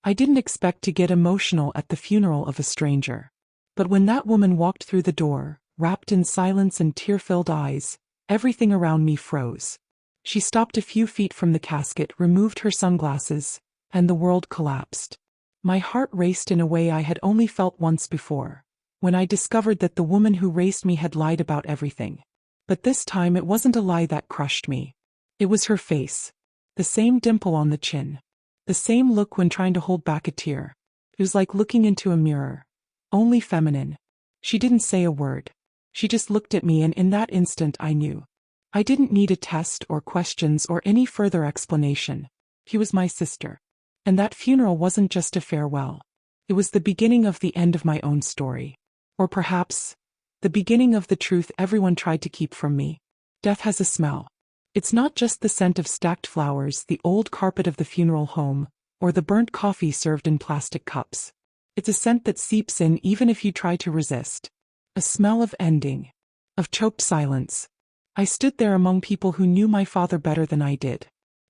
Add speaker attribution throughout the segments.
Speaker 1: I didn't expect to get emotional at the funeral of a stranger. But when that woman walked through the door, wrapped in silence and tear-filled eyes, everything around me froze. She stopped a few feet from the casket, removed her sunglasses, and the world collapsed. My heart raced in a way I had only felt once before, when I discovered that the woman who raised me had lied about everything. But this time it wasn't a lie that crushed me. It was her face. The same dimple on the chin. The same look when trying to hold back a tear. It was like looking into a mirror. Only feminine. She didn't say a word. She just looked at me, and in that instant I knew. I didn't need a test or questions or any further explanation. She was my sister. And that funeral wasn't just a farewell. It was the beginning of the end of my own story. Or perhaps, the beginning of the truth everyone tried to keep from me. Death has a smell. It's not just the scent of stacked flowers, the old carpet of the funeral home, or the burnt coffee served in plastic cups. It's a scent that seeps in even if you try to resist. A smell of ending. Of choked silence. I stood there among people who knew my father better than I did.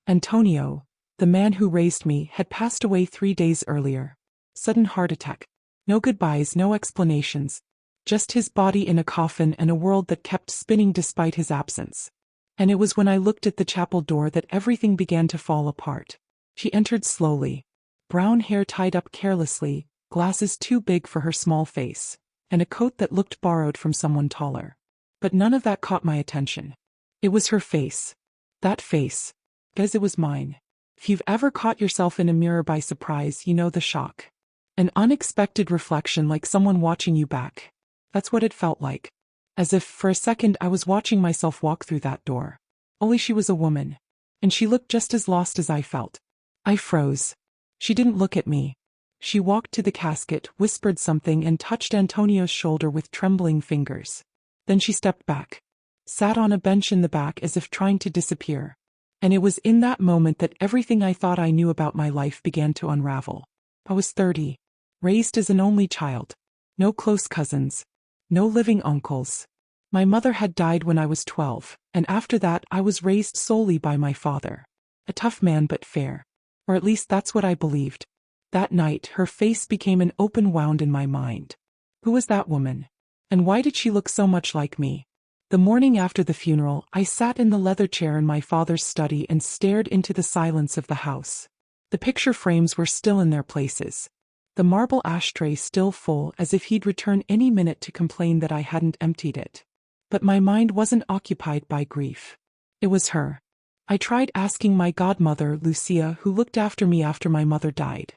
Speaker 1: Antonio, the man who raised me, had passed away 3 days earlier. Sudden heart attack. No goodbyes, no explanations. Just his body in a coffin and a world that kept spinning despite his absence. And it was when I looked at the chapel door that everything began to fall apart. She entered slowly. Brown hair tied up carelessly, glasses too big for her small face, and a coat that looked borrowed from someone taller. But none of that caught my attention. It was her face. That face. Because it was mine. If you've ever caught yourself in a mirror by surprise, you know the shock. An unexpected reflection, like someone watching you back. That's what it felt like. As if, for a second, I was watching myself walk through that door. Only she was a woman. And she looked just as lost as I felt. I froze. She didn't look at me. She walked to the casket, whispered something, and touched Antonio's shoulder with trembling fingers. Then she stepped back. Sat on a bench in the back as if trying to disappear. And it was in that moment that everything I thought I knew about my life began to unravel. I was 30. Raised as an only child. No close cousins. No living uncles. My mother had died when I was 12, and after that I was raised solely by my father. A tough man but fair. Or at least that's what I believed. That night her face became an open wound in my mind. Who was that woman? And why did she look so much like me? The morning after the funeral, I sat in the leather chair in my father's study and stared into the silence of the house. The picture frames were still in their places. The marble ashtray still full, as if he'd return any minute to complain that I hadn't emptied it. But my mind wasn't occupied by grief. It was her. I tried asking my godmother, Lucia, who looked after me after my mother died.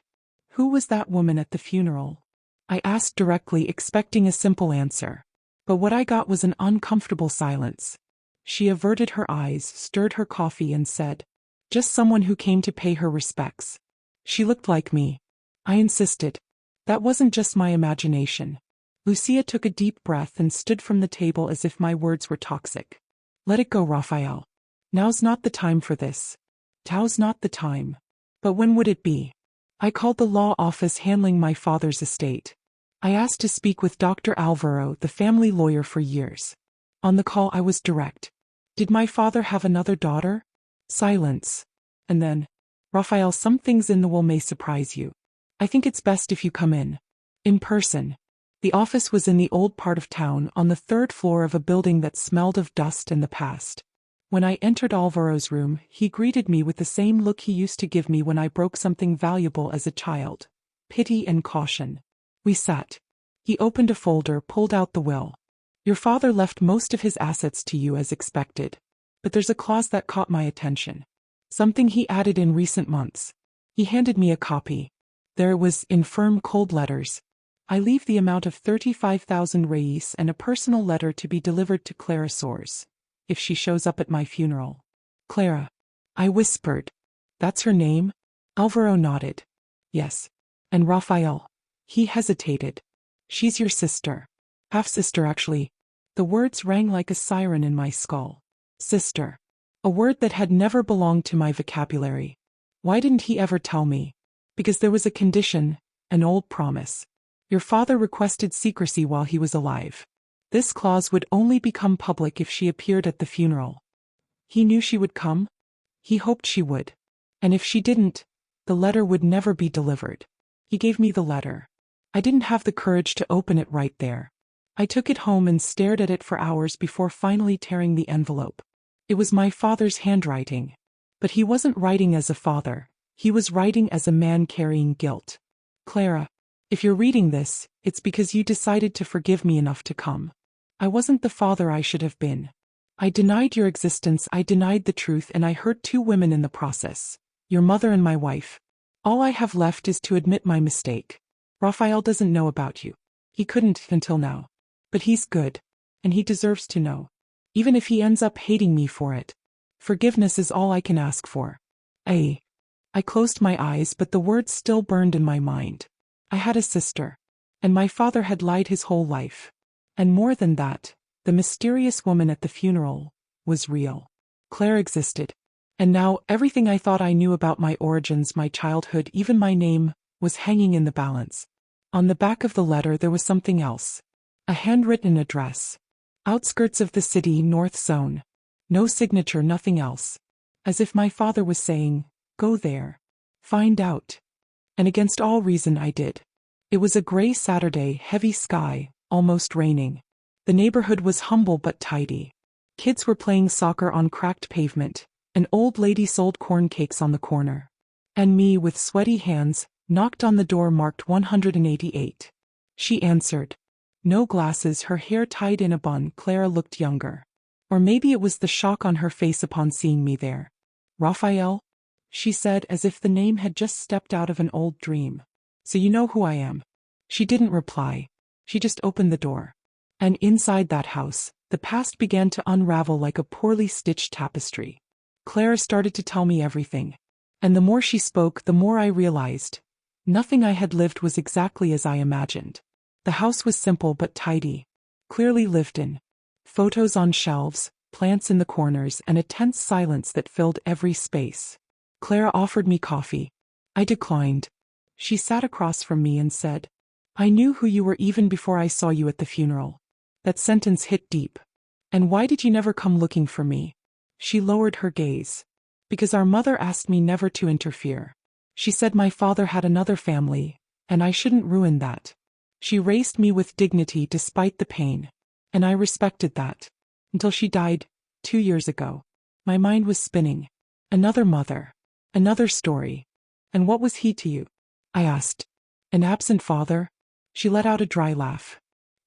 Speaker 1: Who was that woman at the funeral? I asked directly, expecting a simple answer. But what I got was an uncomfortable silence. She averted her eyes, stirred her coffee, and said, "Just someone who came to pay her respects." She looked like me. I insisted. That wasn't just my imagination. Lucia took a deep breath and stood from the table as if my words were toxic. "Let it go, Raphael. Now's not the time for this. Now's not the time." But when would it be? I called the law office handling my father's estate. I asked to speak with Dr. Alvaro, the family lawyer for years. On the call I was direct. Did my father have another daughter? Silence. And then, "Raphael, some things in the will may surprise you. I think it's best if you come in. In person." The office was in the old part of town, on the 3rd floor of a building that smelled of dust and the past. When I entered Alvaro's room, he greeted me with the same look he used to give me when I broke something valuable as a child. Pity and caution. We sat. He opened a folder, pulled out the will. "Your father left most of his assets to you as expected. But there's a clause that caught my attention. Something he added in recent months." He handed me a copy. There it was, in firm, cold letters. "I leave the amount of 35,000 reis and a personal letter to be delivered to Clara Soares, if she shows up at my funeral." "Clara," I whispered. "That's her name?" Alvaro nodded. "Yes." "And Raphael?" He hesitated. "She's your sister. Half-sister, actually." The words rang like a siren in my skull. Sister. A word that had never belonged to my vocabulary. Why didn't he ever tell me? Because there was a condition, an old promise. Your father requested secrecy while he was alive. This clause would only become public if she appeared at the funeral. He knew she would come. He hoped she would. And if she didn't, the letter would never be delivered. He gave me the letter. I didn't have the courage to open it right there. I took it home and stared at it for hours before finally tearing the envelope. It was my father's handwriting. But he wasn't writing as a father. He was writing as a man carrying guilt. Clara, if you're reading this, it's because you decided to forgive me enough to come. I wasn't the father I should have been. I denied your existence, I denied the truth, and I hurt 2 women in the process. Your mother and my wife. All I have left is to admit my mistake. Raphael doesn't know about you. He couldn't until now. But he's good. And he deserves to know. Even if he ends up hating me for it. Forgiveness is all I can ask for. I closed my eyes, but the words still burned in my mind. I had a sister. And my father had lied his whole life. And more than that, the mysterious woman at the funeral was real. Claire existed. And now, everything I thought I knew about my origins, my childhood, even my name, was hanging in the balance. On the back of the letter there was something else. A handwritten address. Outskirts of the city, North Zone. No signature, nothing else. As if my father was saying, go there. Find out. And against all reason I did. It was a gray Saturday, heavy sky, almost raining. The neighborhood was humble but tidy. Kids were playing soccer on cracked pavement. An old lady sold corn cakes on the corner. And me, with sweaty hands, knocked on the door marked 188. She answered. No glasses, her hair tied in a bun. Clara looked younger. Or maybe it was the shock on her face upon seeing me there. Raphael? She said, as if the name had just stepped out of an old dream. So you know who I am. She didn't reply. She just opened the door. And inside that house, the past began to unravel like a poorly stitched tapestry. Clara started to tell me everything. And the more she spoke, the more I realized. Nothing I had lived was exactly as I imagined. The house was simple but tidy. Clearly lived in. Photos on shelves, plants in the corners, and a tense silence that filled every space. Clara offered me coffee. I declined. She sat across from me and said, I knew who you were even before I saw you at the funeral. That sentence hit deep. And why did you never come looking for me? She lowered her gaze. Because our mother asked me never to interfere. She said my father had another family, and I shouldn't ruin that. She raised me with dignity despite the pain. And I respected that. Until she died, 2 years ago. My mind was spinning. Another mother. Another story. And what was he to you? I asked. An absent father? She let out a dry laugh.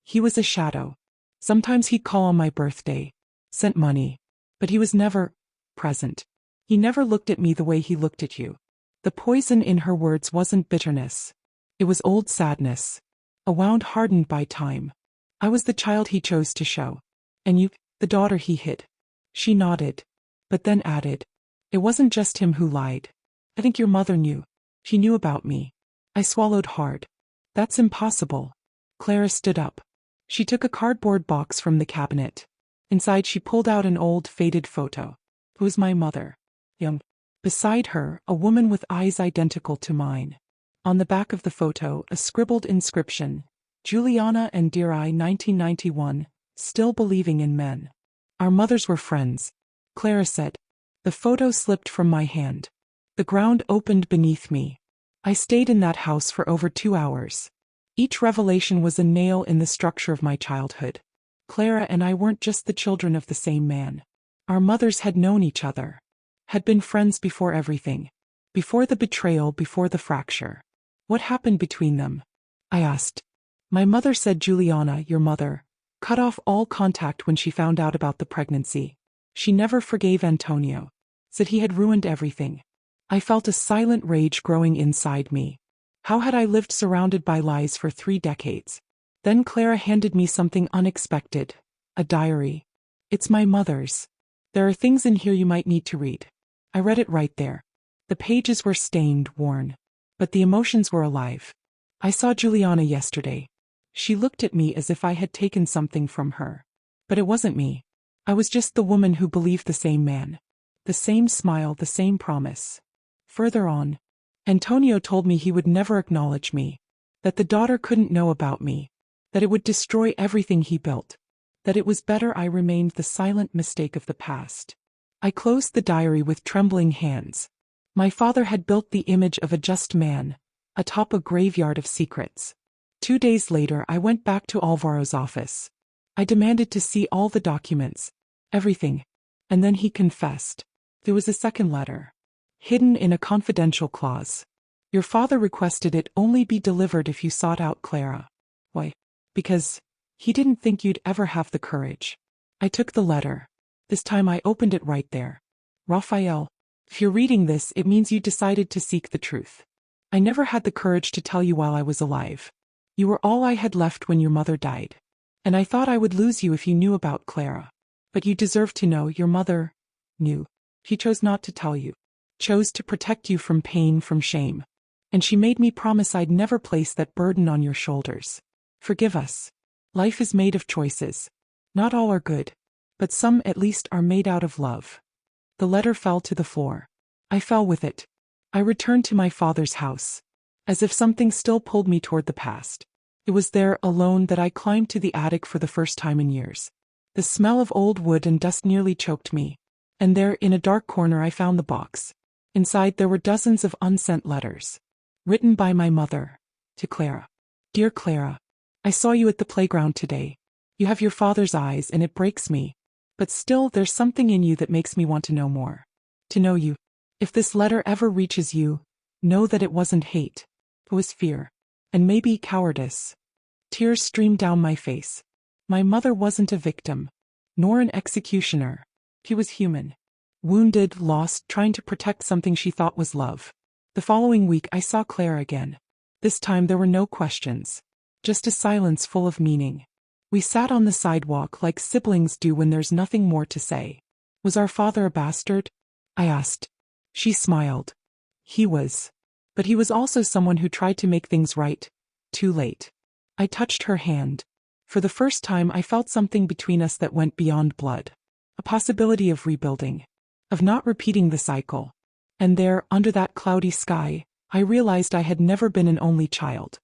Speaker 1: He was a shadow. Sometimes he'd call on my birthday. Sent money. But he was never present. He never looked at me the way he looked at you. The poison in her words wasn't bitterness. It was old sadness. A wound hardened by time. I was the child he chose to show. And you, the daughter he hid. She nodded. But then added. It wasn't just him who lied. I think your mother knew. She knew about me. I swallowed hard. That's impossible. Clara stood up. She took a cardboard box from the cabinet. Inside she pulled out an old, faded photo. It was my mother. Young. Beside her, a woman with eyes identical to mine. On the back of the photo, a scribbled inscription. Juliana and Dear I, 1991, still believing in men. Our mothers were friends. Clara said. The photo slipped from my hand. The ground opened beneath me. I stayed in that house for over 2 hours. Each revelation was a nail in the structure of my childhood. Clara and I weren't just the children of the same man. Our mothers had known each other. Had been friends before everything. Before the betrayal, before the fracture. What happened between them? I asked. My mother said Juliana, your mother, cut off all contact when she found out about the pregnancy. She never forgave Antonio. Said he had ruined everything. I felt a silent rage growing inside me. How had I lived surrounded by lies for 3 decades? Then Clara handed me something unexpected. A diary. It's my mother's. There are things in here you might need to read. I read it right there. The pages were stained, worn. But the emotions were alive. I saw Juliana yesterday. She looked at me as if I had taken something from her. But it wasn't me. I was just the woman who believed the same man. The same smile, the same promise. Further on, Antonio told me he would never acknowledge me. That the daughter couldn't know about me. That it would destroy everything he built. That it was better I remained the silent mistake of the past. I closed the diary with trembling hands. My father had built the image of a just man, atop a graveyard of secrets. 2 days later I went back to Alvaro's office. I demanded to see all the documents, everything. And then he confessed. There was a second letter, hidden in a confidential clause. Your father requested it only be delivered if you sought out Clara. Why? Because he didn't think you'd ever have the courage. I took the letter. This time I opened it right there. Raphael, if you're reading this, it means you decided to seek the truth. I never had the courage to tell you while I was alive. You were all I had left when your mother died. And I thought I would lose you if you knew about Clara. But you deserve to know. Your mother knew. She chose not to tell you. Chose to protect you from pain, from shame. And she made me promise I'd never place that burden on your shoulders. Forgive us. Life is made of choices. Not all are good. But some at least are made out of love. The letter fell to the floor. I fell with it. I returned to my father's house. As if something still pulled me toward the past. It was there, alone, that I climbed to the attic for the first time in years. The smell of old wood and dust nearly choked me. And there, in a dark corner, I found the box. Inside there were dozens of unsent letters. Written by my mother. To Clara. Dear Clara, I saw you at the playground today. You have your father's eyes and it breaks me. But still, there's something in you that makes me want to know more. To know you. If this letter ever reaches you, know that it wasn't hate. It was fear. And maybe cowardice. Tears streamed down my face. My mother wasn't a victim. Nor an executioner. She was human. Wounded, lost, trying to protect something she thought was love. The following week I saw Clara again. This time there were no questions. Just a silence full of meaning. We sat on the sidewalk like siblings do when there's nothing more to say. Was our father a bastard? I asked. She smiled. He was. But he was also someone who tried to make things right. Too late. I touched her hand. For the first time I felt something between us that went beyond blood. A possibility of rebuilding. Of not repeating the cycle. And there, under that cloudy sky, I realized I had never been an only child.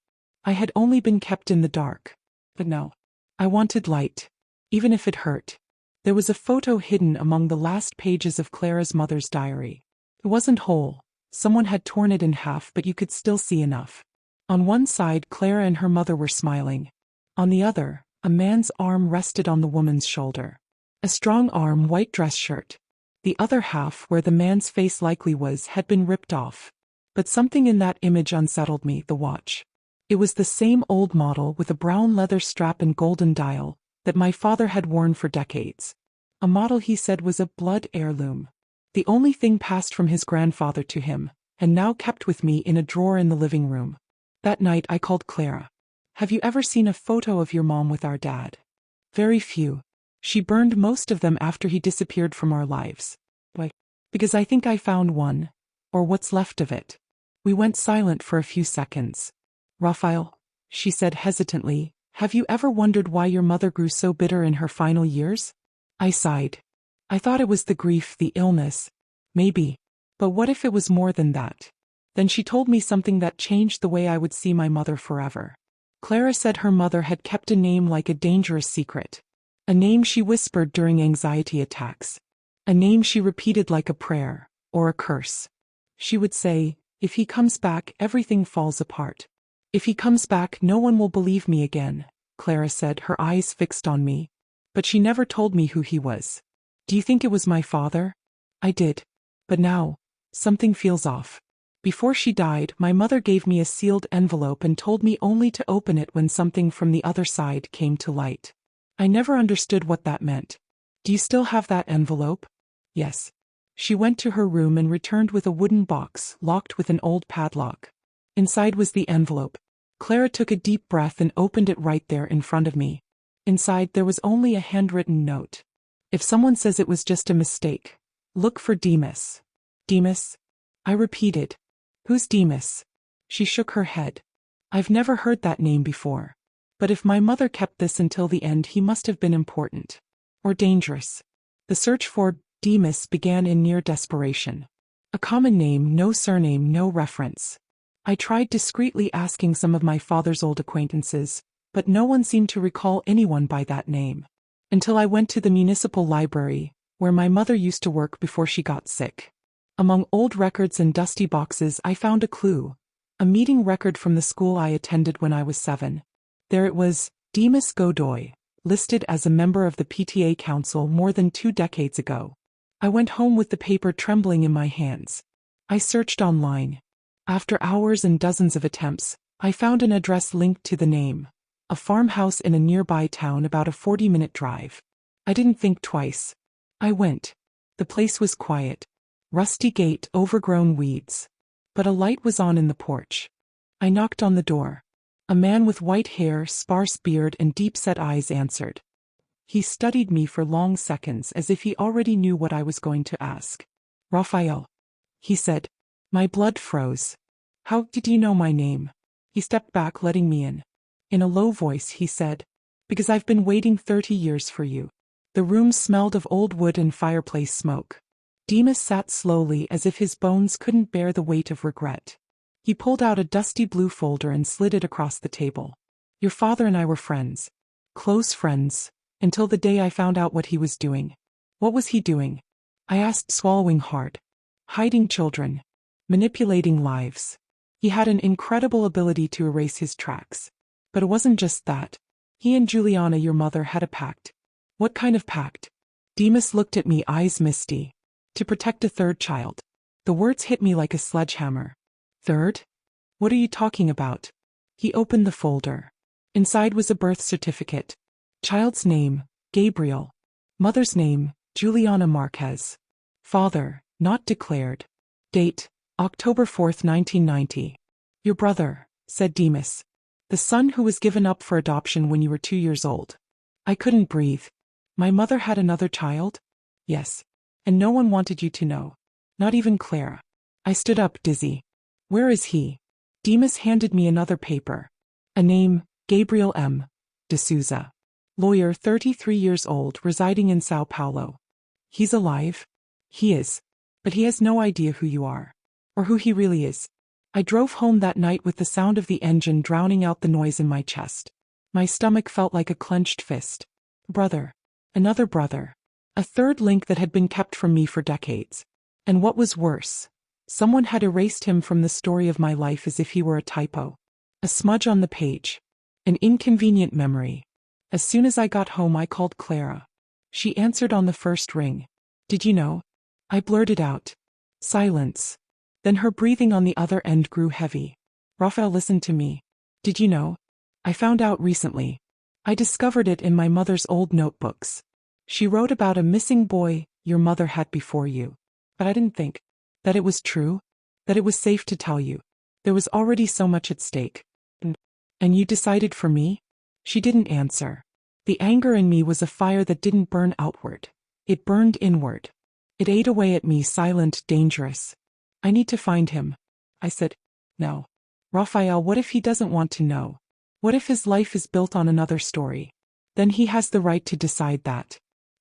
Speaker 1: I had only been kept in the dark. But no. I wanted light. Even if it hurt. There was a photo hidden among the last pages of Clara's mother's diary. It wasn't whole. Someone had torn it in half, but you could still see enough. On one side, Clara and her mother were smiling. On the other, a man's arm rested on the woman's shoulder. A strong arm, white dress shirt. The other half, where the man's face likely was, had been ripped off. But something in that image unsettled me. The watch. It was the same old model with a brown leather strap and golden dial that my father had worn for decades. A model he said was a blood heirloom. The only thing passed from his grandfather to him, and now kept with me in a drawer in the living room. That night I called Clara. Have you ever seen a photo of your mom with our dad? Very few. She burned most of them after he disappeared from our lives. Why? Because I think I found one. Or what's left of it. We went silent for a few seconds. Raphael, she said hesitantly, have you ever wondered why your mother grew so bitter in her final years? I sighed. I thought it was the grief, the illness. Maybe. But what if it was more than that? Then she told me something that changed the way I would see my mother forever. Clara said her mother had kept a name like a dangerous secret. A name she whispered during anxiety attacks. A name she repeated like a prayer, or a curse. She would say, if he comes back, everything falls apart. If he comes back, no one will believe me again, Clara said, her eyes fixed on me. But she never told me who he was. Do you think it was my father? I did. But now, something feels off. Before she died, my mother gave me a sealed envelope and told me only to open it when something from the other side came to light. I never understood what that meant. Do you still have that envelope? Yes. She went to her room and returned with a wooden box locked with an old padlock. Inside was the envelope. Clara took a deep breath and opened it right there in front of me. Inside there was only a handwritten note. If someone says it was just a mistake, look for Demas. Demas? I repeated. Who's Demas? She shook her head. I've never heard that name before. But if my mother kept this until the end, he must have been important. Or dangerous. The search for Demas began in near desperation. A common name, no surname, no reference. I tried discreetly asking some of my father's old acquaintances, but no one seemed to recall anyone by that name. Until I went to the municipal library, where my mother used to work before she got sick. Among old records and dusty boxes I found a clue. A meeting record from the school I attended when I was 7. There it was, Demas Godoy, listed as a member of the PTA council more than 2 decades ago. I went home with the paper trembling in my hands. I searched online. After hours and dozens of attempts, I found an address linked to the name. A farmhouse in a nearby town about a 40-minute drive. I didn't think twice. I went. The place was quiet. Rusty gate, overgrown weeds. But a light was on in the porch. I knocked on the door. A man with white hair, sparse beard and deep-set eyes answered. He studied me for long seconds as if he already knew what I was going to ask. Raphael, he said. My blood froze. How did you know my name? He stepped back, letting me in. In a low voice he said, because I've been waiting 30 years for you. The room smelled of old wood and fireplace smoke. Demas sat slowly as if his bones couldn't bear the weight of regret. He pulled out a dusty blue folder and slid it across the table. Your father and I were friends. Close friends, until the day I found out what he was doing. What was he doing? I asked, swallowing hard. Hiding children. Manipulating lives. He had an incredible ability to erase his tracks. But it wasn't just that. He and Juliana, your mother, had a pact. What kind of pact? Demas looked at me, eyes misty. To protect a third child. The words hit me like a sledgehammer. Third? What are you talking about? He opened the folder. Inside was a birth certificate. Child's name, Gabriel. Mother's name, Juliana Marquez. Father, not declared. Date, October 4th, 1990. Your brother, said Demas. The son who was given up for adoption when you were 2 years old. I couldn't breathe. My mother had another child? Yes. And no one wanted you to know. Not even Clara. I stood up, dizzy. Where is he? Demas handed me another paper. A name, Gabriel M. D'Souza. Lawyer, 33 years old, residing in Sao Paulo. He's alive? He is. But he has no idea who you are. Or who he really is. I drove home that night with the sound of the engine drowning out the noise in my chest. My stomach felt like a clenched fist. Brother. Another brother. A third link that had been kept from me for decades. And what was worse, someone had erased him from the story of my life as if he were a typo. A smudge on the page. An inconvenient memory. As soon as I got home I called Clara. She answered on the first ring. Did you know? I blurted out. Silence. Then her breathing on the other end grew heavy. Raphael, listen to me. Did you know? I found out recently. I discovered it in my mother's old notebooks. She wrote about a missing boy your mother had before you. But I didn't think that it was true, that it was safe to tell you. There was already so much at stake. And you decided for me? She didn't answer. The anger in me was a fire that didn't burn outward. It burned inward. It ate away at me, silent, dangerous. I need to find him. I said, no. Raphael, what if he doesn't want to know? What if his life is built on another story? Then he has the right to decide that.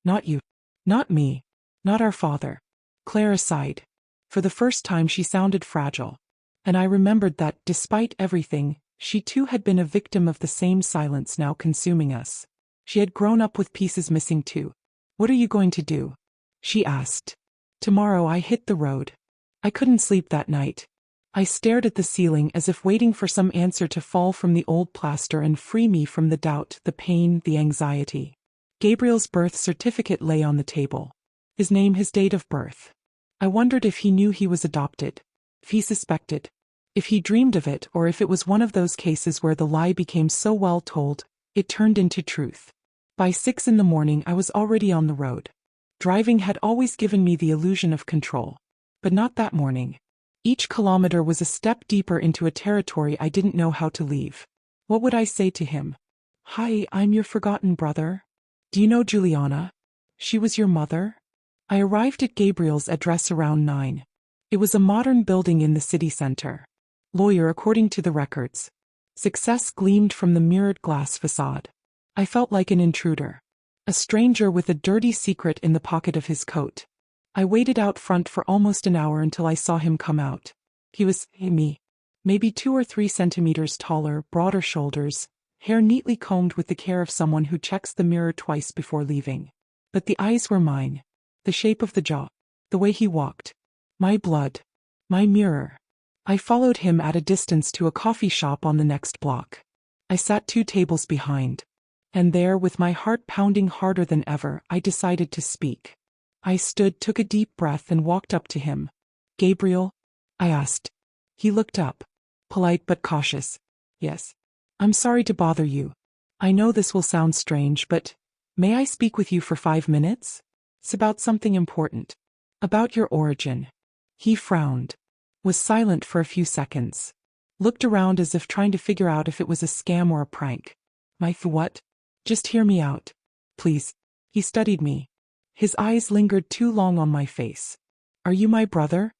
Speaker 1: Not you. Not me. Not our father. Clara sighed. For the first time she sounded fragile. And I remembered that, despite everything, she too had been a victim of the same silence now consuming us. She had grown up with pieces missing too. What are you going to do? She asked. Tomorrow I hit the road. I couldn't sleep that night. I stared at the ceiling as if waiting for some answer to fall from the old plaster and free me from the doubt, the pain, the anxiety. Gabriel's birth certificate lay on the table. His name, his date of birth. I wondered if he knew he was adopted. If he suspected. If he dreamed of it, or if it was one of those cases where the lie became so well told, it turned into truth. By 6 in the morning I was already on the road. Driving had always given me the illusion of control. But not that morning. Each kilometer was a step deeper into a territory I didn't know how to leave. What would I say to him? Hi, I'm your forgotten brother. Do you know Juliana? She was your mother? I arrived at Gabriel's address around 9. It was a modern building in the city center. Lawyer, according to the records. Success gleamed from the mirrored glass facade. I felt like an intruder. A stranger with a dirty secret in the pocket of his coat. I waited out front for almost an hour until I saw him come out. He was me. Maybe 2 or 3 centimeters taller, broader shoulders, hair neatly combed with the care of someone who checks the mirror twice before leaving. But the eyes were mine. The shape of the jaw. The way he walked. My blood. My mirror. I followed him at a distance to a coffee shop on the next block. I sat 2 tables behind. And there, with my heart pounding harder than ever, I decided to speak. I stood, took a deep breath, and walked up to him. "Gabriel?" I asked. He looked up. Polite but cautious. "Yes. I'm sorry to bother you. I know this will sound strange, but may I speak with you for 5 minutes? It's about something important. About your origin." He frowned. Was silent for a few seconds. Looked around as if trying to figure out if it was a scam or a prank. What? Just hear me out. Please. He studied me. His eyes lingered too long on my face. "Are you my brother?"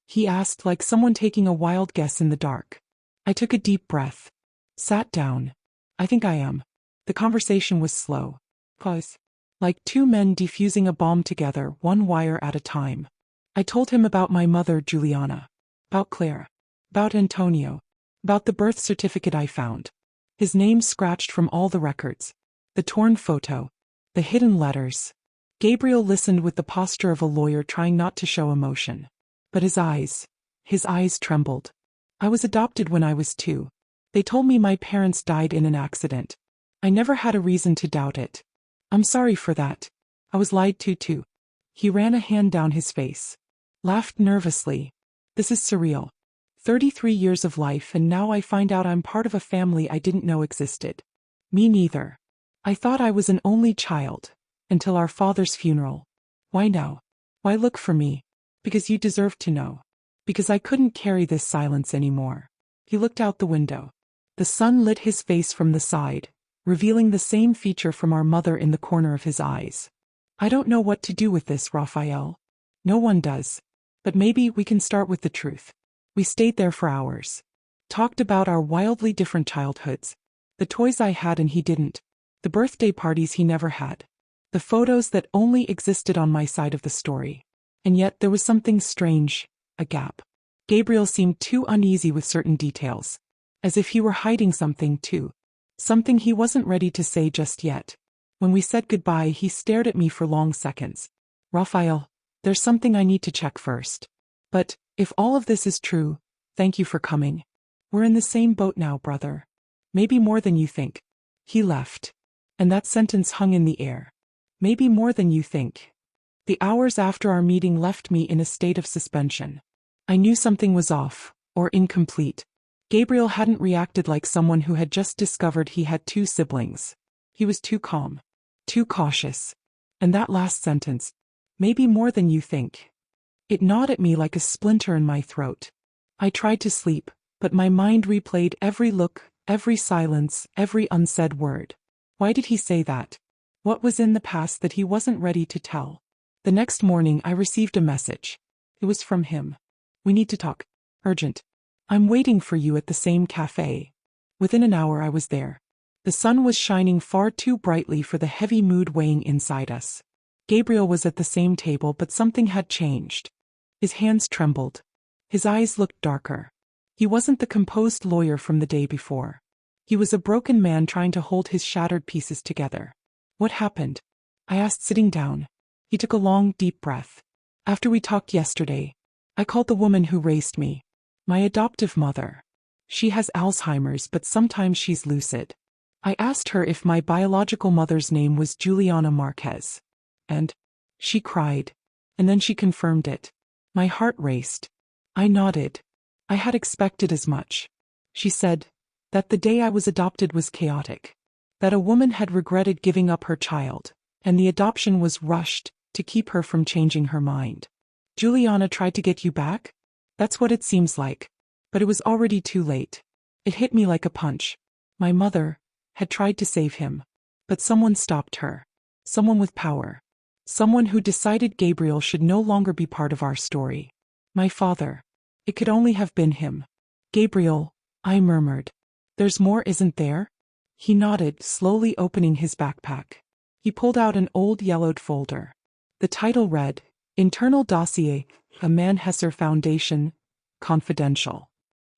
Speaker 1: he asked, like someone taking a wild guess in the dark. I took a deep breath. Sat down. "I think I am." The conversation was slow. Pause. Like 2 men defusing a bomb together, 1 wire at a time. I told him about my mother, Juliana. About Claire. About Antonio. About the birth certificate I found. His name scratched from all the records. The torn photo. The hidden letters. Gabriel listened with the posture of a lawyer trying not to show emotion. But his eyes trembled. "I was adopted when I was 2. They told me my parents died in an accident. I never had a reason to doubt it. I'm sorry for that. I was lied to too." He ran a hand down his face. Laughed nervously. "This is surreal. 33 years of life, and now I find out I'm part of a family I didn't know existed." Me neither. I thought I was an only child. Until our father's funeral. "Why now? Why look for me?" "Because you deserve to know. Because I couldn't carry this silence anymore." He looked out the window. The sun lit his face from the side, revealing the same feature from our mother in the corner of his eyes. "I don't know what to do with this, Raphael." "No one does. But maybe we can start with the truth." We stayed there for hours. Talked about our wildly different childhoods. The toys I had and he didn't. The birthday parties he never had. The photos that only existed on my side of the story. And yet there was something strange, a gap. Gabriel seemed too uneasy with certain details. As if he were hiding something too. Something he wasn't ready to say just yet. When we said goodbye, he stared at me for long seconds. "Raphael, there's something I need to check first. But, if all of this is true, thank you for coming. We're in the same boat now, brother. Maybe more than you think." He left. And that sentence hung in the air. Maybe more than you think. The hours after our meeting left me in a state of suspension. I knew something was off, or incomplete. Gabriel hadn't reacted like someone who had just discovered he had 2 siblings. He was too calm. Too cautious. And that last sentence, "maybe more than you think." It gnawed at me like a splinter in my throat. I tried to sleep, but my mind replayed every look, every silence, every unsaid word. Why did he say that? What was in the past that he wasn't ready to tell? The next morning I received a message. It was from him. "We need to talk. Urgent. I'm waiting for you at the same cafe." Within an hour I was there. The sun was shining far too brightly for the heavy mood weighing inside us. Gabriel was at the same table, but something had changed. His hands trembled. His eyes looked darker. He wasn't the composed lawyer from the day before. He was a broken man trying to hold his shattered pieces together. "What happened?" I asked, sitting down. He took a long, deep breath. "After we talked yesterday, I called the woman who raised me. My adoptive mother. She has Alzheimer's, but sometimes she's lucid. I asked her if my biological mother's name was Juliana Marquez. And she cried. And then she confirmed it. My heart raced. I nodded. I had expected as much. She said that the day I was adopted was chaotic. That a woman had regretted giving up her child, and the adoption was rushed to keep her from changing her mind. "Juliana tried to get you back?" "That's what it seems like. But it was already too late." It hit me like a punch. My mother had tried to save him. But someone stopped her. Someone with power. Someone who decided Gabriel should no longer be part of our story. My father. It could only have been him. "Gabriel," I murmured. "There's more, isn't there?" He nodded, slowly opening his backpack. He pulled out an old yellowed folder. The title read, "Internal Dossier, a Manhesser Foundation, Confidential."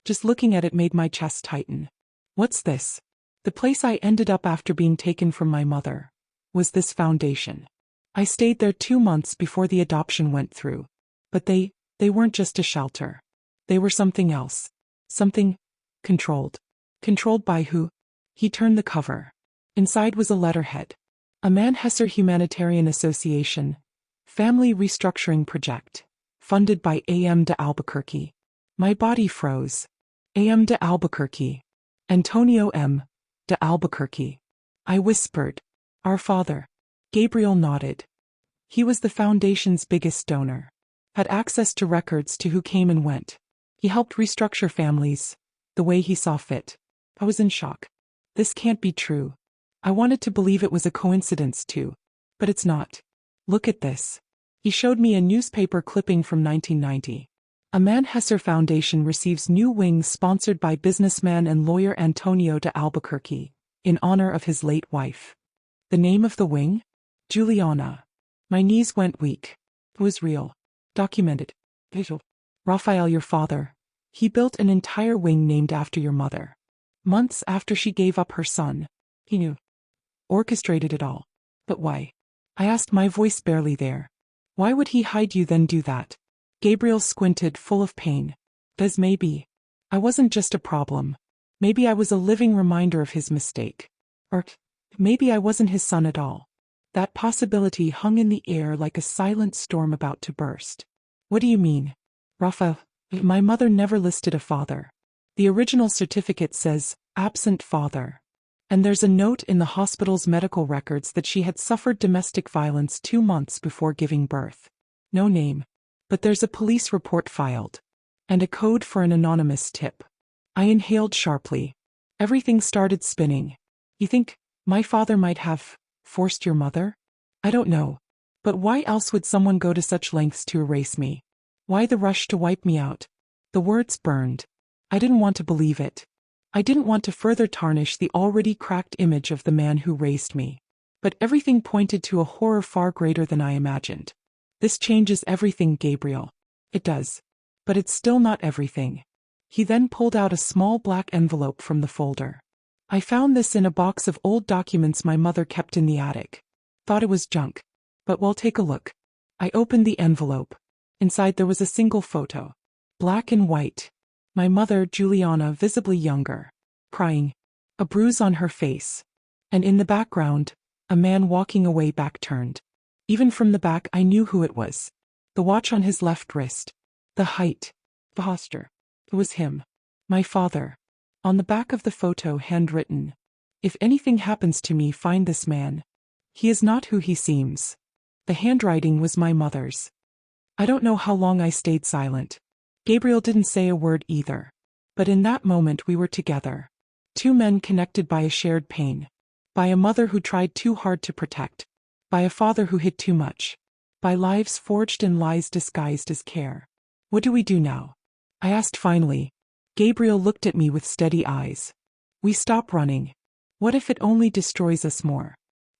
Speaker 1: Just looking at it made my chest tighten. What's this? The place I ended up after being taken from my mother. Was this foundation? I stayed there 2 months before the adoption went through. But they They weren't just a shelter. They were something else. Something controlled. Controlled by who? He turned the cover. Inside was a letterhead. A Manhesser Humanitarian Association. Family Restructuring Project. Funded by A.M. de Albuquerque. My body froze. A.M. de Albuquerque. Antonio M. de Albuquerque. I whispered. Our father. Gabriel nodded. He was the foundation's biggest donor. Had access to records to who came and went. He helped restructure families, the way he saw fit. I was in shock. This can't be true. I wanted to believe it was a coincidence too. But it's not. Look at this. He showed me a newspaper clipping from 1990. A Manhesser Foundation receives new wings sponsored by businessman and lawyer Antonio de Albuquerque, in honor of his late wife. The name of the wing? Juliana. My knees went weak. It was real. Documented. Visual. Raphael, your father. He built an entire wing named after your mother. Months after she gave up her son. He knew. Orchestrated it all. But why? I asked, my voice barely there. Why would he hide you then do that? Gabriel squinted, full of pain. Because maybe I wasn't just a problem. Maybe I was a living reminder of his mistake. Or maybe I wasn't his son at all. That possibility hung in the air like a silent storm about to burst. What do you mean? Rafa, my mother never listed a father. The original certificate says, absent father. And there's a note in the hospital's medical records that she had suffered domestic violence 2 months before giving birth. No name. But there's a police report filed. And a code for an anonymous tip. I inhaled sharply. Everything started spinning. You think my father might have forced your mother? I don't know. But why else would someone go to such lengths to erase me? Why the rush to wipe me out? The words burned. I didn't want to believe it. I didn't want to further tarnish the already cracked image of the man who raised me. But everything pointed to a horror far greater than I imagined. This changes everything, Gabriel. It does. But it's still not everything. He then pulled out a small black envelope from the folder. I found this in a box of old documents my mother kept in the attic. Thought it was junk. But we'll take a look. I opened the envelope. Inside there was a single photo. Black and white. My mother, Juliana, visibly younger. Crying. A bruise on her face. And in the background, a man walking away back turned. Even from the back I knew who it was. The watch on his left wrist. The height. The posture. It was him. My father. On the back of the photo, handwritten. If anything happens to me, find this man. He is not who he seems. The handwriting was my mother's. I don't know how long I stayed silent. Gabriel didn't say a word either. But in that moment we were together. 2 men connected by a shared pain. By a mother who tried too hard to protect. By a father who hid too much. By lives forged in lies disguised as care. What do we do now? I asked finally. Gabriel looked at me with steady eyes. We stop running. What if it only destroys us more?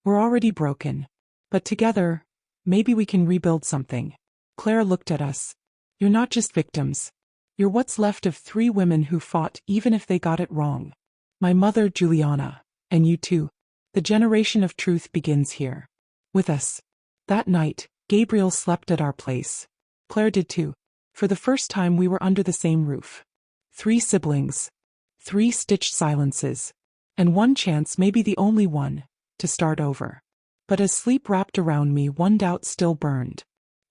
Speaker 1: We're already broken. But together, maybe we can rebuild something. Claire looked at us. You're not just victims. You're what's left of 3 women who fought even if they got it wrong. My mother, Juliana. And you too. The generation of truth begins here. With us. That night, Gabriel slept at our place. Claire did too. For the first time we were under the same roof. 3 siblings. 3 stitched silences. And 1 chance, maybe the only one, to start over. But as sleep wrapped around me, one doubt still burned.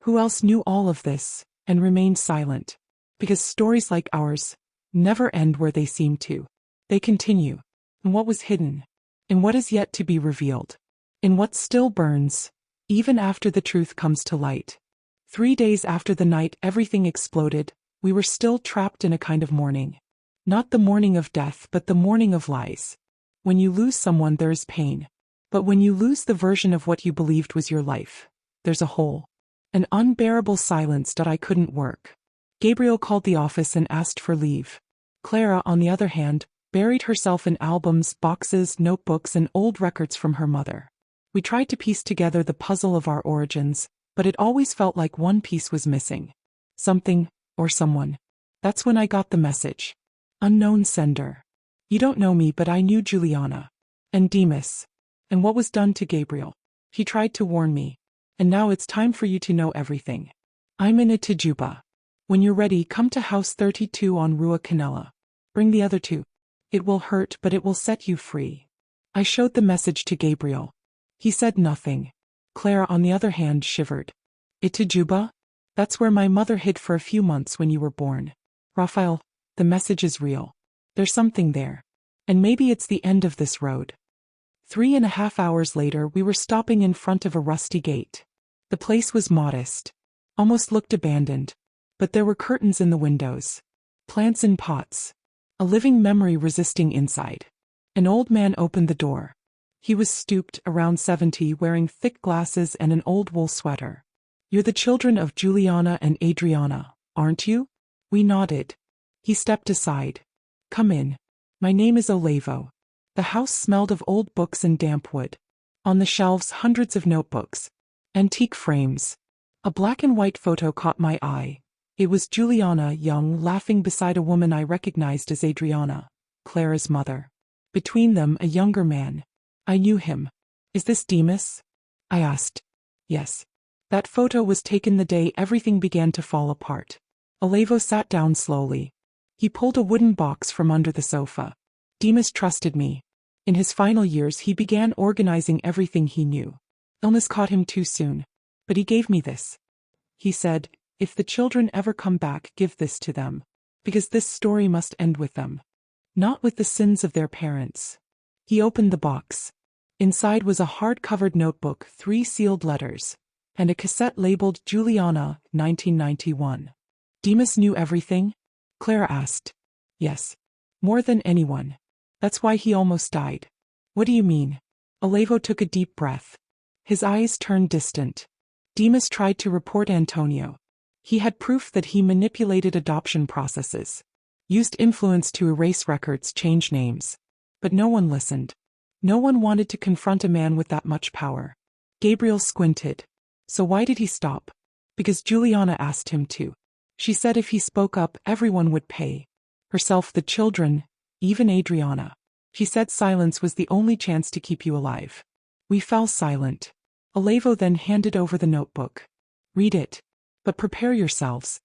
Speaker 1: Who else knew all of this, and remained silent? Because stories like ours never end where they seem to. They continue. In what was hidden. In what is yet to be revealed. In what still burns, even after the truth comes to light. 3 days after the night everything exploded, we were still trapped in a kind of mourning. Not the mourning of death, but the mourning of lies. When you lose someone, there is pain. But when you lose the version of what you believed was your life, there's a hole. An unbearable silence that I couldn't work. Gabriel called the office and asked for leave. Clara, on the other hand, buried herself in albums, boxes, notebooks, and old records from her mother. We tried to piece together the puzzle of our origins, but it always felt like one piece was missing. Something, or someone. That's when I got the message. Unknown sender. You don't know me, but I knew Juliana. And Demas. And what was done to Gabriel. He tried to warn me. And now it's time for you to know everything. I'm in a Tajuba. When you're ready, come to house 32 on Rua Canela. Bring the other two. It will hurt, but it will set you free. I showed the message to Gabriel. He said nothing. Clara, on the other hand, shivered. It to Juba? That's where my mother hid for a few months when you were born. Raphael, the message is real. There's something there. And maybe it's the end of this road. 3.5 hours later, we were stopping in front of a rusty gate. The place was modest. Almost looked abandoned. But there were curtains in the windows. Plants in pots. A living memory resisting inside. An old man opened the door. He was stooped, around 70, wearing thick glasses and an old wool sweater. You're the children of Juliana and Adriana, aren't you? We nodded. He stepped aside. Come in. My name is Olevo. The house smelled of old books and damp wood. On the shelves, hundreds of notebooks. Antique frames. A black and white photo caught my eye. It was Juliana, young, laughing beside a woman I recognized as Adriana, Clara's mother. Between them, a younger man. I knew him. Is this Demas? I asked. Yes. That photo was taken the day everything began to fall apart. Olevo sat down slowly. He pulled a wooden box from under the sofa. Demas trusted me. In his final years, he began organizing everything he knew. Illness caught him too soon. But he gave me this. He said, if the children ever come back, give this to them. Because this story must end with them. Not with the sins of their parents. He opened the box. Inside was a hard-covered notebook, 3 sealed letters, and a cassette labeled Juliana, 1991. Demas knew everything? Clara asked. Yes. More than anyone. That's why he almost died. What do you mean? Olevo took a deep breath. His eyes turned distant. Demas tried to report Antonio. He had proof that he manipulated adoption processes. Used influence to erase records, change names. But no one listened. No one wanted to confront a man with that much power. Gabriel squinted. So why did he stop? Because Juliana asked him to. She said if he spoke up, everyone would pay. Herself, the children, even Adriana. She said silence was the only chance to keep you alive. We fell silent. Olevo then handed over the notebook. Read it. But prepare yourselves.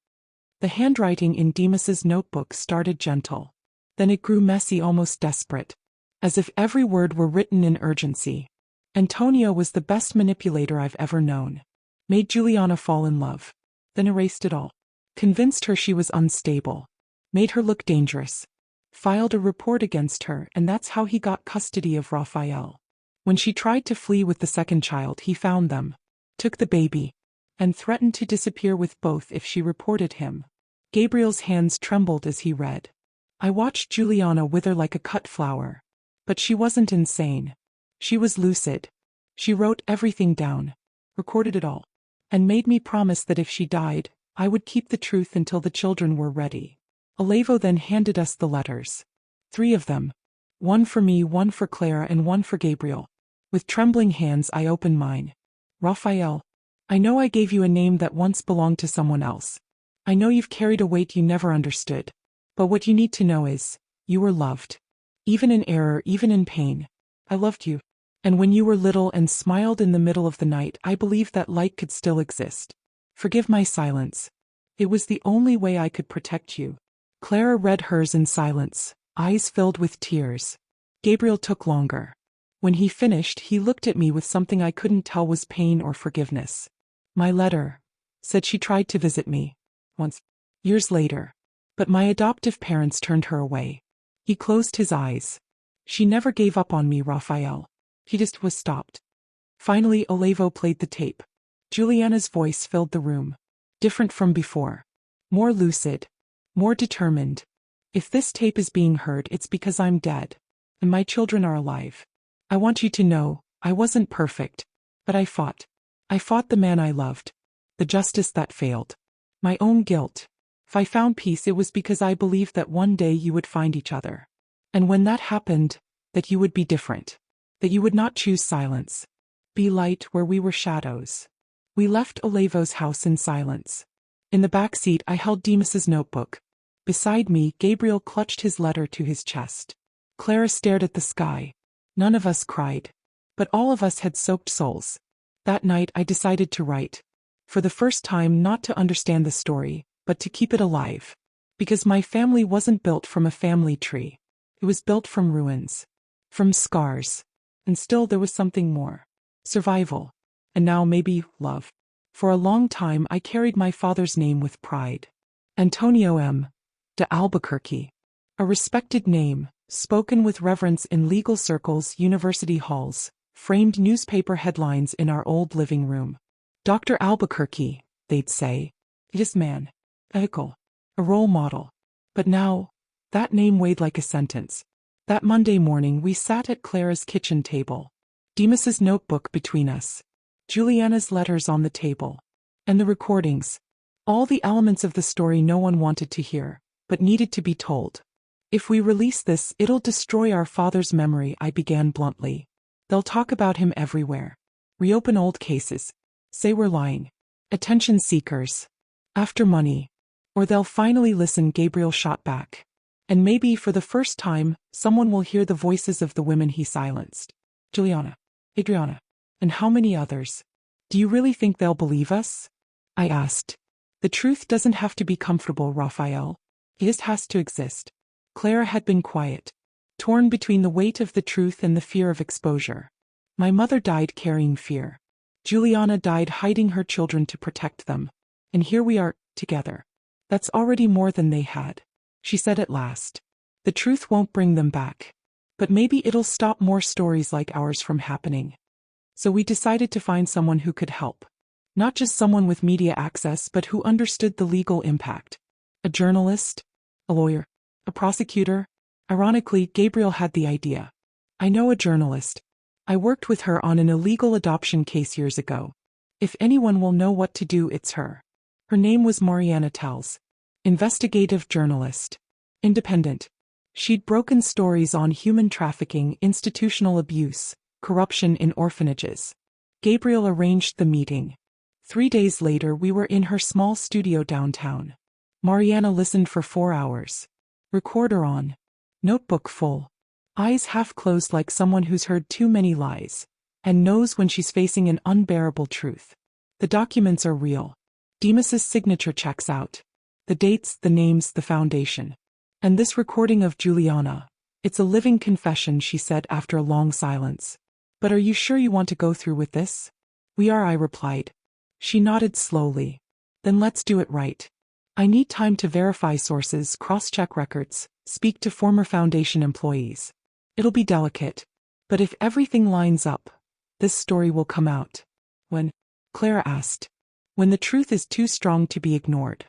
Speaker 1: The handwriting in Demas's notebook started gentle. Then it grew messy, almost desperate. As if every word were written in urgency. Antonio was the best manipulator I've ever known. Made Juliana fall in love. Then erased it all. Convinced her she was unstable. Made her look dangerous. Filed a report against her, and that's how he got custody of Raphael. When she tried to flee with the second child, he found them. Took the baby. And threatened to disappear with both if she reported him. Gabriel's hands trembled as he read. I watched Juliana wither like a cut flower. But she wasn't insane. She was lucid. She wrote everything down. Recorded it all. And made me promise that if she died, I would keep the truth until the children were ready. Olevo then handed us the letters. 3 of them. 1 for me, 1 for Clara, and 1 for Gabriel. With trembling hands I opened mine. Raphael, I know I gave you a name that once belonged to someone else. I know you've carried a weight you never understood. But what you need to know is, you were loved. Even in error, even in pain. I loved you. And when you were little and smiled in the middle of the night, I believed that light could still exist. Forgive my silence. It was the only way I could protect you. Clara read hers in silence, eyes filled with tears. Gabriel took longer. When he finished, he looked at me with something I couldn't tell was pain or forgiveness. My letter said she tried to visit me once, years later. But my adoptive parents turned her away. He closed his eyes. She never gave up on me, Raphael. He just was stopped. Finally, Olevo played the tape. Juliana's voice filled the room. Different from before. More lucid. More determined. If this tape is being heard, it's because I'm dead. And my children are alive. I want you to know, I wasn't perfect. But I fought. I fought the man I loved. The justice that failed. My own guilt. If I found peace, it was because I believed that one day you would find each other. And when that happened, that you would be different. That you would not choose silence. Be light where we were shadows. We left Olevo's house in silence. In the back seat, I held Demas's notebook. Beside me, Gabriel clutched his letter to his chest. Clara stared at the sky. None of us cried. But all of us had soaked souls. That night, I decided to write. For the first time, not to understand the story, but to keep it alive. Because my family wasn't built from a family tree. It was built from ruins. From scars. And still there was something more. Survival. And now maybe love. For a long time I carried my father's name with pride. Antonio M. de Albuquerque. A respected name, spoken with reverence in legal circles, university halls, framed newspaper headlines in our old living room. Dr. Albuquerque, they'd say. This man. Vehicle. A role model. But now, that name weighed like a sentence. That Monday morning we sat at Clara's kitchen table. Demas's notebook between us. Juliana's letters on the table. And the recordings. All the elements of the story no one wanted to hear, but needed to be told. If we release this, it'll destroy our father's memory, I began bluntly. They'll talk about him everywhere. Reopen old cases. Say we're lying. Attention seekers. After money. Or they'll finally listen, Gabriel shot back. And maybe for the first time, someone will hear the voices of the women he silenced. Juliana. Adriana. And how many others? Do you really think they'll believe us? I asked. The truth doesn't have to be comfortable, Raphael. It just has to exist. Clara had been quiet. Torn between the weight of the truth and the fear of exposure. My mother died carrying fear. Juliana died hiding her children to protect them. And here we are, together. That's already more than they had. She said at last. The truth won't bring them back. But maybe it'll stop more stories like ours from happening. So we decided to find someone who could help. Not just someone with media access, but who understood the legal impact. A journalist, a lawyer, a prosecutor. Ironically, Gabriel had the idea. I know a journalist. I worked with her on an illegal adoption case years ago. If anyone will know what to do, it's her. Her name was Mariana Tells. Investigative journalist. Independent. She'd broken stories on human trafficking, institutional abuse, corruption in orphanages. Gabriel arranged the meeting. 3 days later we were in her small studio downtown. Mariana listened for 4 hours. Recorder on. Notebook full. Eyes half closed like someone who's heard too many lies. And knows when she's facing an unbearable truth. The documents are real. Demas's signature checks out. The dates, the names, the foundation. And this recording of Juliana. It's a living confession, she said after a long silence. But are you sure you want to go through with this? We are, I replied. She nodded slowly. Then let's do it right. I need time to verify sources, cross-check records, speak to former foundation employees. It'll be delicate. But if everything lines up, this story will come out. When? Clara asked. When the truth is too strong to be ignored.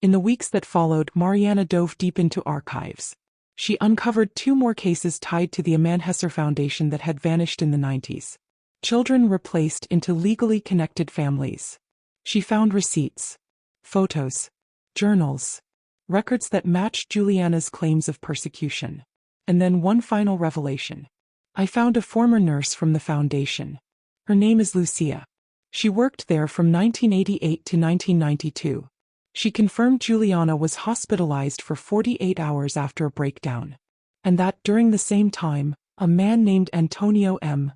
Speaker 1: In the weeks that followed, Mariana dove deep into archives. She uncovered 2 more cases tied to the Amanhesser Foundation that had vanished in the 90s. Children replaced into legally connected families. She found receipts, photos, journals, records that matched Juliana's claims of persecution. And then one final revelation. I found a former nurse from the foundation. Her name is Lucia. She worked there from 1988 to 1992. She confirmed Juliana was hospitalized for 48 hours after a breakdown. And that during the same time, a man named Antonio M.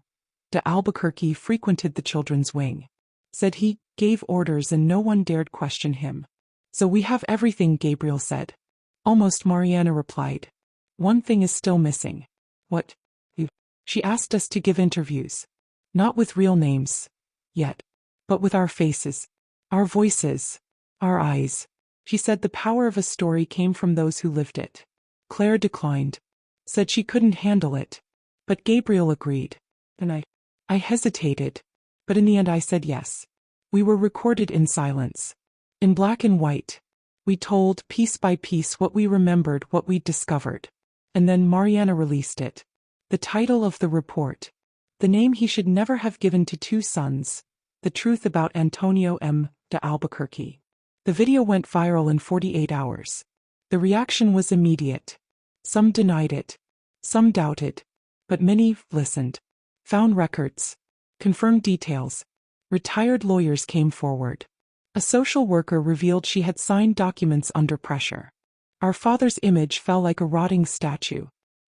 Speaker 1: de Albuquerque frequented the children's wing. Said he gave orders and no one dared question him. So we have everything, Gabriel said. Almost, Mariana replied. One thing is still missing. What? She asked us to give interviews. Not with real names. Yet. But with our faces. Our voices. Our eyes. She said the power of a story came from those who lived it. Claire declined. Said she couldn't handle it. But Gabriel agreed. And I hesitated. But in the end I said yes. We were recorded in silence. In black and white. We told, piece by piece, what we remembered, what we'd discovered. And then Mariana released it. The title of the report. The name he should never have given to 2 sons. The truth about Antonio M. de Albuquerque. The video went viral in 48 hours. The reaction was immediate. Some denied it. Some doubted. But many listened. Found records. Confirmed details. Retired lawyers came forward. A social worker revealed she had signed documents under pressure. Our father's image fell like a rotting statue.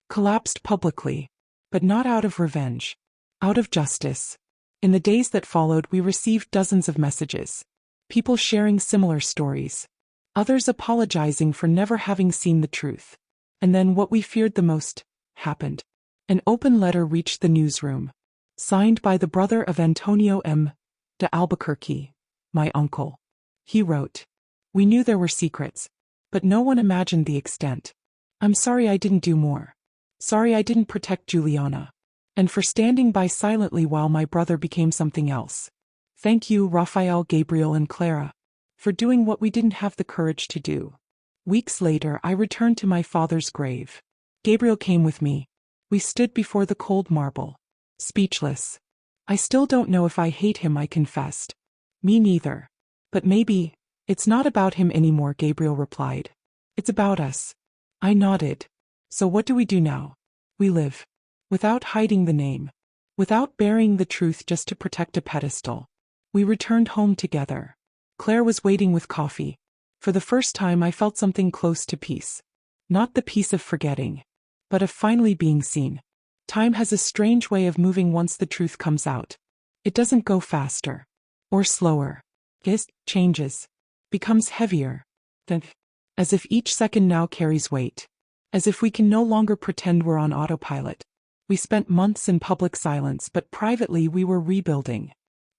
Speaker 1: Collapsed publicly. But not out of revenge. Out of justice. In the days that followed, we received dozens of messages. People sharing similar stories. others apologizing for never having seen the truth. And then what we feared the most happened. An open letter reached the newsroom, signed by the brother of Antonio M. de Albuquerque, my uncle. He wrote, "We knew there were secrets, but no one imagined the extent. I'm sorry I didn't do more. Sorry I didn't protect Juliana. And for standing by silently while my brother became something else. Thank you, Raphael, Gabriel, and Clara, for doing what we didn't have the courage to do." Weeks later, I returned to my father's grave. Gabriel came with me. We stood before the cold marble, speechless. "I still don't know if I hate him," I confessed. "Me neither. But maybe, it's not about him anymore," Gabriel replied. "It's about us." I nodded. "So what do we do now?" "We live. Without hiding the name. Without burying the truth just to protect a pedestal." We returned home together. Claire was waiting with coffee. For the first time I felt something close to peace. Not the peace of forgetting, but of finally being seen. Time has a strange way of moving once the truth comes out. It doesn't go faster. Or slower. It changes. Becomes heavier. Then, as if each second now carries weight. As if we can no longer pretend we're on autopilot. We spent months in public silence, but privately we were rebuilding.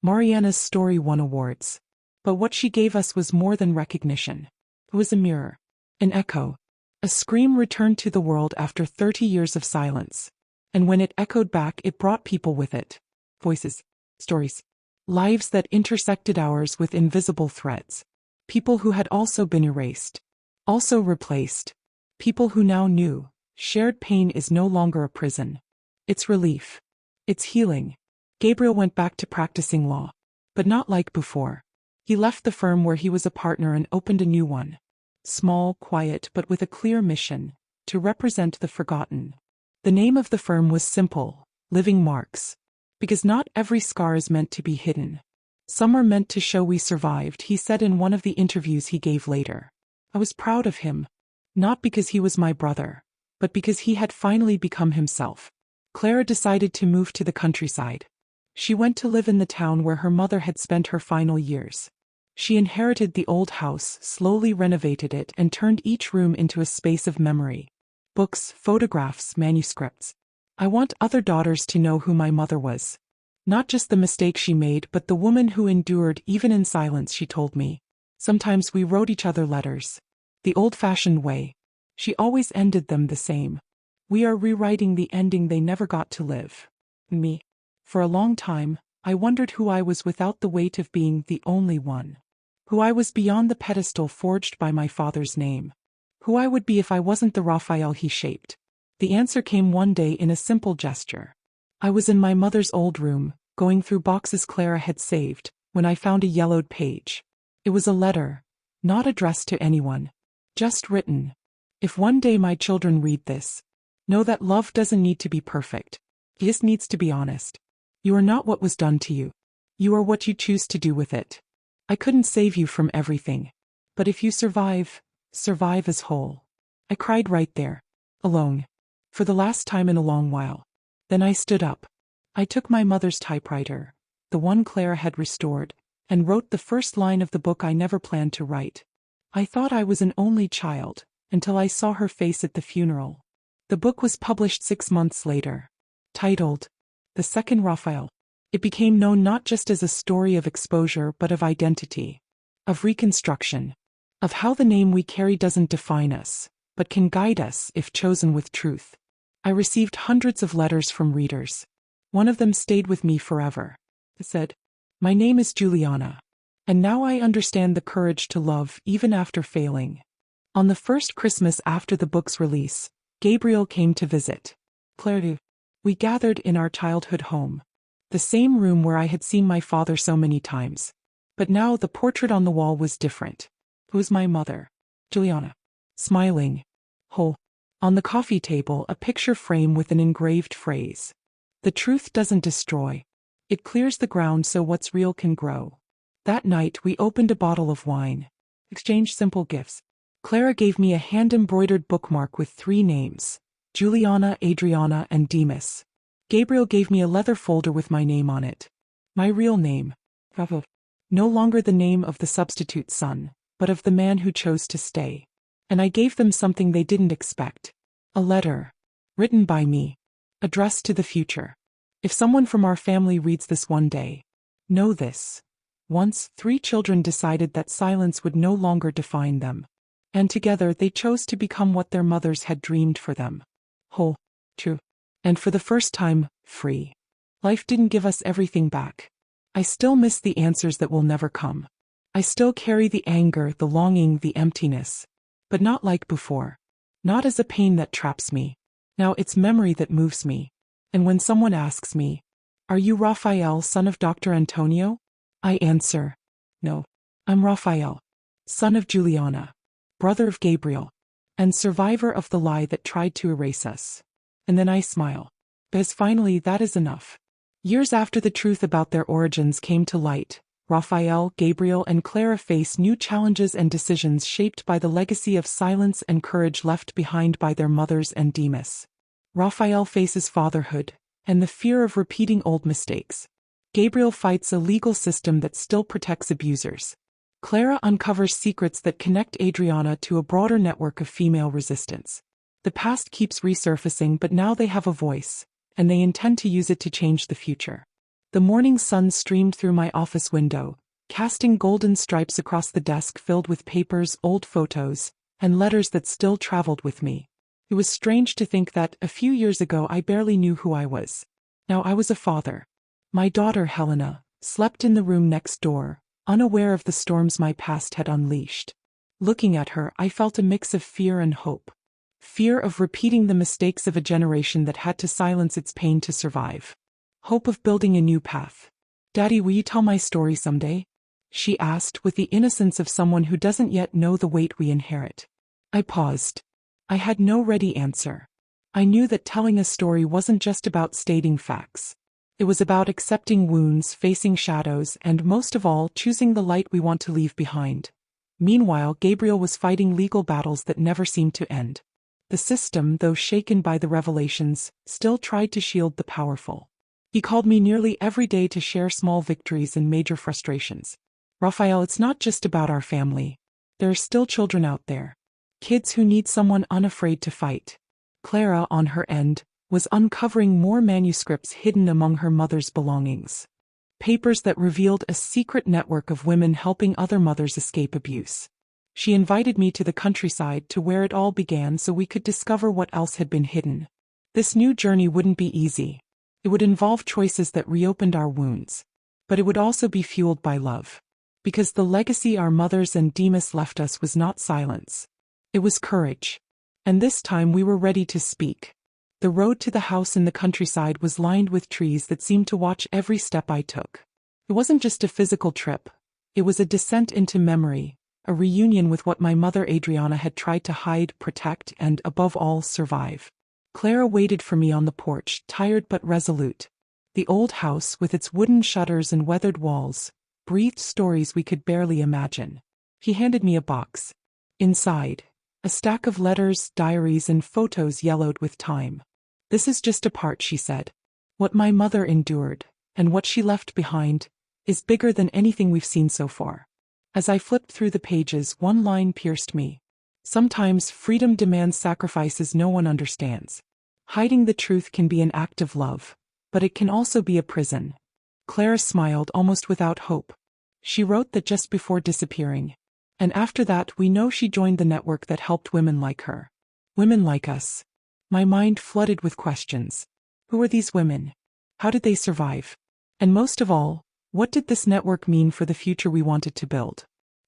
Speaker 1: Mariana's story won awards. But what she gave us was more than recognition. It was a mirror. An echo. A scream returned to the world after 30 years of silence. And when it echoed back, it brought people with it. Voices. Stories. Lives that intersected ours with invisible threads. People who had also been erased. Also replaced. People who now knew. Shared pain is no longer a prison. It's relief. It's healing. Gabriel went back to practicing law. But not like before. He left the firm where he was a partner and opened a new one. Small, quiet, but with a clear mission. To represent the forgotten. The name of the firm was simple. Living Marks. Because not every scar is meant to be hidden. Some are meant to show we survived, he said in one of the interviews he gave later. I was proud of him. Not because he was my brother, but because he had finally become himself. Clara decided to move to the countryside. She went to live in the town where her mother had spent her final years. She inherited the old house, slowly renovated it, and turned each room into a space of memory. Books, photographs, manuscripts. I want other daughters to know who my mother was. Not just the mistake she made, but the woman who endured even in silence, she told me. Sometimes we wrote each other letters. The old-fashioned way. She always ended them the same. We are rewriting the ending they never got to live. Me. For a long time, I wondered who I was without the weight of being the only one. Who I was beyond the pedestal forged by my father's name. Who I would be if I wasn't the Raphael he shaped. The answer came one day in a simple gesture. I was in my mother's old room, going through boxes Clara had saved, when I found a yellowed page. It was a letter, not addressed to anyone. Just written. If one day my children read this, know that love doesn't need to be perfect. It just needs to be honest. You are not what was done to you. You are what you choose to do with it. I couldn't save you from everything. But if you survive, survive as whole. I cried right there. Alone. For the last time in a long while. Then I stood up. I took my mother's typewriter, the one Clara had restored, and wrote the first line of the book I never planned to write. I thought I was an only child, until I saw her face at the funeral. The book was published 6 months later. Titled, The Second Raphael. It became known not just as a story of exposure but of identity. Of reconstruction. Of how the name we carry doesn't define us, but can guide us if chosen with truth. I received hundreds of letters from readers. One of them stayed with me forever. It said, "My name is Juliana. And now I understand the courage to love even after failing." On the first Christmas after the book's release, Gabriel came to visit. Claire. We gathered in our childhood home. The same room where I had seen my father so many times. But now the portrait on the wall was different. It was my mother, Juliana, smiling, whole. On the coffee table, a picture frame with an engraved phrase. The truth doesn't destroy. It clears the ground so what's real can grow. That night we opened a bottle of wine. Exchanged simple gifts. Clara gave me a hand-embroidered bookmark with 3 names. Juliana, Adriana, and Demas. Gabriel gave me a leather folder with my name on it. My real name. No longer the name of the substitute son, but of the man who chose to stay. And I gave them something they didn't expect. A letter. Written by me. Addressed to the future. If someone from our family reads this one day, know this. Once, 3 children decided that silence would no longer define them. And together they chose to become what their mothers had dreamed for them. Whole. True. And for the first time, free. Life didn't give us everything back. I still miss the answers that will never come. I still carry the anger, the longing, the emptiness. But not like before. Not as a pain that traps me. Now it's memory that moves me. And when someone asks me, "Are you Raphael, son of Dr. Antonio?" I answer, "No. I'm Raphael, son of Juliana, brother of Gabriel, and survivor of the lie that tried to erase us." And then I smile. Because finally that is enough. Years after the truth about their origins came to light, Raphael, Gabriel, and Clara face new challenges and decisions shaped by the legacy of silence and courage left behind by their mothers and Demas. Raphael faces fatherhood and the fear of repeating old mistakes. Gabriel fights a legal system that still protects abusers. Clara uncovers secrets that connect Adriana to a broader network of female resistance. The past keeps resurfacing, but now they have a voice, and they intend to use it to change the future. The morning sun streamed through my office window, casting golden stripes across the desk filled with papers, old photos, and letters that still traveled with me. It was strange to think that, a few years ago, I barely knew who I was. Now I was a father. My daughter, Helena, slept in the room next door, unaware of the storms my past had unleashed. Looking at her, I felt a mix of fear and hope. Fear of repeating the mistakes of a generation that had to silence its pain to survive. Hope of building a new path. "Daddy, will you tell my story someday?" she asked with the innocence of someone who doesn't yet know the weight we inherit. I paused. I had no ready answer. I knew that telling a story wasn't just about stating facts. It was about accepting wounds, facing shadows, and most of all, choosing the light we want to leave behind. Meanwhile, Gabriel was fighting legal battles that never seemed to end. The system, though shaken by the revelations, still tried to shield the powerful. He called me nearly every day to share small victories and major frustrations. "Raphael, it's not just about our family. There are still children out there. Kids who need someone unafraid to fight." Clara, on her end, was uncovering more manuscripts hidden among her mother's belongings. Papers that revealed a secret network of women helping other mothers escape abuse. She invited me to the countryside, to where it all began, so we could discover what else had been hidden. This new journey wouldn't be easy. It would involve choices that reopened our wounds. But it would also be fueled by love. Because the legacy our mothers and Demas left us was not silence. It was courage. And this time we were ready to speak. The road to the house in the countryside was lined with trees that seemed to watch every step I took. It wasn't just a physical trip. It was a descent into memory, a reunion with what my mother Adriana had tried to hide, protect, and, above all, survive. Clara waited for me on the porch, tired but resolute. The old house, with its wooden shutters and weathered walls, breathed stories we could barely imagine. She handed me a box. Inside, a stack of letters, diaries, and photos yellowed with time. "This is just a part," she said. "What my mother endured, and what she left behind, is bigger than anything we've seen so far." As I flipped through the pages, one line pierced me. "Sometimes freedom demands sacrifices no one understands. Hiding the truth can be an act of love, but it can also be a prison." Clara smiled, almost without hope. She wrote that just before disappearing. And after that, we know she joined the network that helped women like her. Women like us. My mind flooded with questions. Who were these women? How did they survive? And most of all, what did this network mean for the future we wanted to build?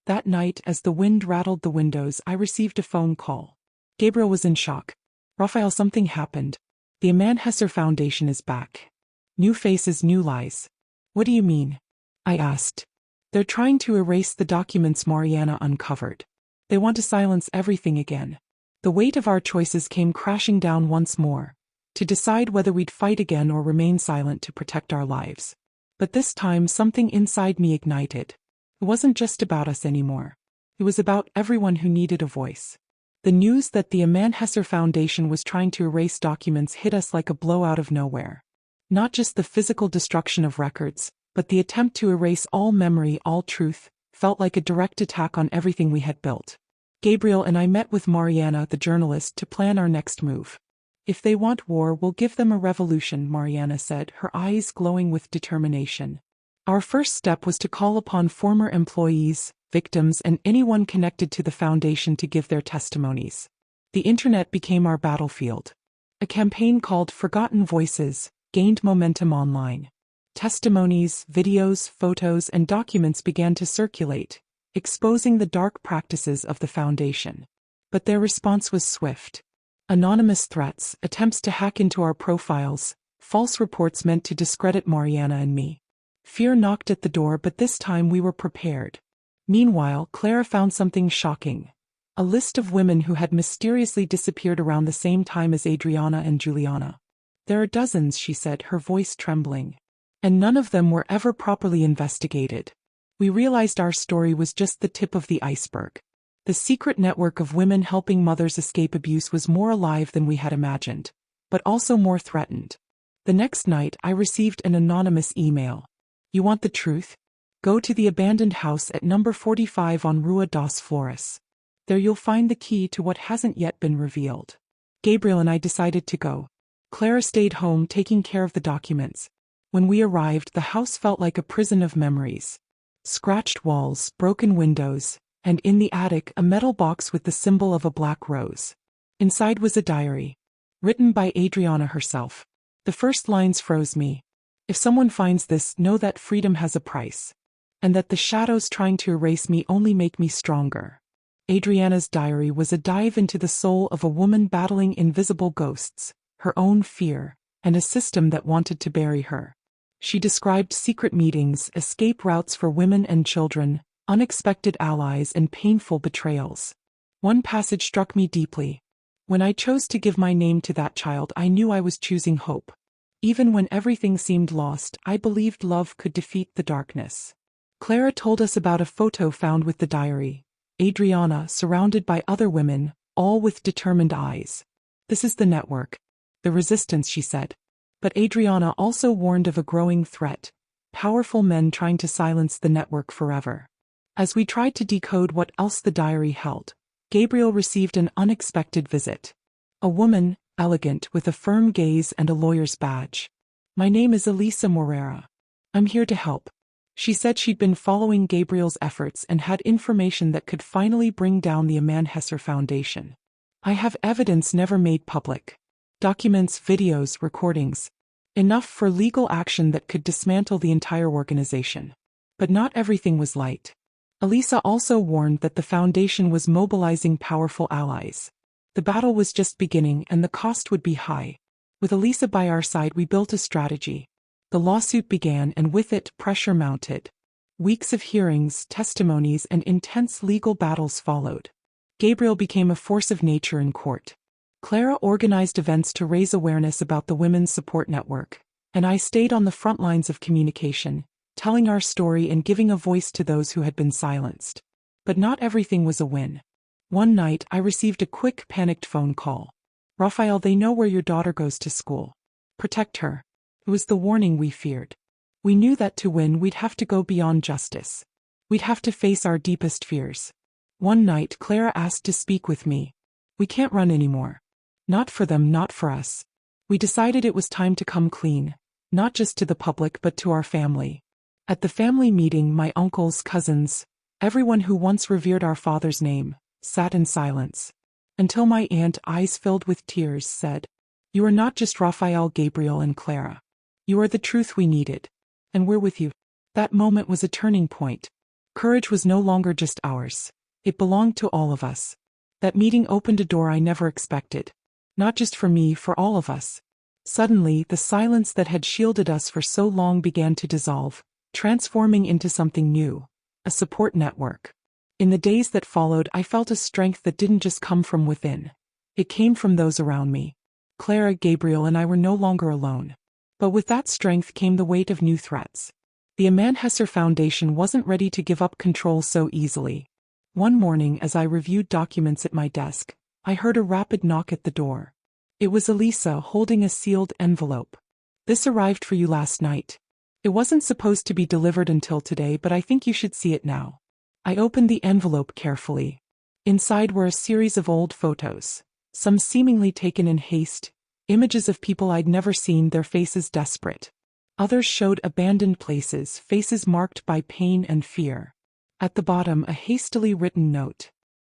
Speaker 1: That night, as the wind rattled the windows, I received a phone call. Gabriel was in shock. "Raphael, something happened. The Aman Hesser Foundation is back. New faces, new lies." "What do you mean?" I asked. "They're trying to erase the documents Mariana uncovered. They want to silence everything again." The weight of our choices came crashing down once more, to decide whether we'd fight again or remain silent to protect our lives. But this time something inside me ignited. It wasn't just about us anymore. It was about everyone who needed a voice. The news that the Aman Hesser Foundation was trying to erase documents hit us like a blow out of nowhere. Not just the physical destruction of records, but the attempt to erase all memory, all truth, felt like a direct attack on everything we had built. Gabriel and I met with Mariana, the journalist, to plan our next move. "If they want war, we'll give them a revolution," Mariana said, her eyes glowing with determination. Our first step was to call upon former employees, victims, and anyone connected to the foundation to give their testimonies. The internet became our battlefield. A campaign called Forgotten Voices gained momentum online. Testimonies, videos, photos, and documents began to circulate, exposing the dark practices of the foundation. But their response was swift. Anonymous threats, attempts to hack into our profiles, false reports meant to discredit Mariana and me. Fear knocked at the door, but this time we were prepared. Meanwhile, Clara found something shocking. A list of women who had mysteriously disappeared around the same time as Adriana and Juliana. "There are dozens," she said, her voice trembling. "And none of them were ever properly investigated." We realized our story was just the tip of the iceberg. The secret network of women helping mothers escape abuse was more alive than we had imagined, but also more threatened. The next night, I received an anonymous email. "You want the truth? Go to the abandoned house at number 45 on Rua das Flores. There you'll find the key to what hasn't yet been revealed." Gabriel and I decided to go. Clara stayed home taking care of the documents. When we arrived, the house felt like a prison of memories. Scratched walls, broken windows, and in the attic a metal box with the symbol of a black rose. Inside was a diary, written by Adriana herself. The first lines froze me. "If someone finds this, know that freedom has a price, and that the shadows trying to erase me only make me stronger." Adriana's diary was a dive into the soul of a woman battling invisible ghosts, her own fear, and a system that wanted to bury her. She described secret meetings, escape routes for women and children, unexpected allies, and painful betrayals. One passage struck me deeply. "When I chose to give my name to that child, I knew I was choosing hope. Even when everything seemed lost, I believed love could defeat the darkness." Clara told us about a photo found with the diary. Adriana, surrounded by other women, all with determined eyes. "This is the network. The resistance," she said. But Adriana also warned of a growing threat, powerful men trying to silence the network forever. As we tried to decode what else the diary held, Gabriel received an unexpected visit. A woman, elegant, with a firm gaze and a lawyer's badge. "My name is Elisa Moreira. I'm here to help." She said she'd been following Gabriel's efforts and had information that could finally bring down the Aman Hesser Foundation. "I have evidence never made public. Documents, videos, recordings. Enough for legal action that could dismantle the entire organization." But not everything was light. Elisa also warned that the foundation was mobilizing powerful allies. The battle was just beginning and the cost would be high. With Elisa by our side, we built a strategy. The lawsuit began, and with it, pressure mounted. Weeks of hearings, testimonies, and intense legal battles followed. Gabriel became a force of nature in court. Clara organized events to raise awareness about the Women's Support Network, and I stayed on the front lines of communication, telling our story and giving a voice to those who had been silenced. But not everything was a win. One night, I received a quick, panicked phone call. "Rafael, they know where your daughter goes to school. Protect her." It was the warning we feared. We knew that to win, we'd have to go beyond justice. We'd have to face our deepest fears. One night, Clara asked to speak with me. "We can't run anymore. Not for them, not for us." We decided it was time to come clean, not just to the public but to our family. At the family meeting, my uncles, cousins, everyone who once revered our father's name, sat in silence. Until my aunt, eyes filled with tears, said, "You are not just Rafael, Gabriel, and Clara. You are the truth we needed. And we're with you." That moment was a turning point. Courage was no longer just ours. It belonged to all of us. That meeting opened a door I never expected. Not just for me, for all of us. Suddenly, the silence that had shielded us for so long began to dissolve, transforming into something new, a support network. In the days that followed, I felt a strength that didn't just come from within. It came from those around me. Clara, Gabriel, and I were no longer alone. But with that strength came the weight of new threats. The Aman Hesser Foundation wasn't ready to give up control so easily. One morning, as I reviewed documents at my desk, I heard a rapid knock at the door. It was Elisa holding a sealed envelope. "This arrived for you last night. It wasn't supposed to be delivered until today, but I think you should see it now." I opened the envelope carefully. Inside were a series of old photos, some seemingly taken in haste, images of people I'd never seen, their faces desperate. Others showed abandoned places, faces marked by pain and fear. At the bottom, a hastily written note.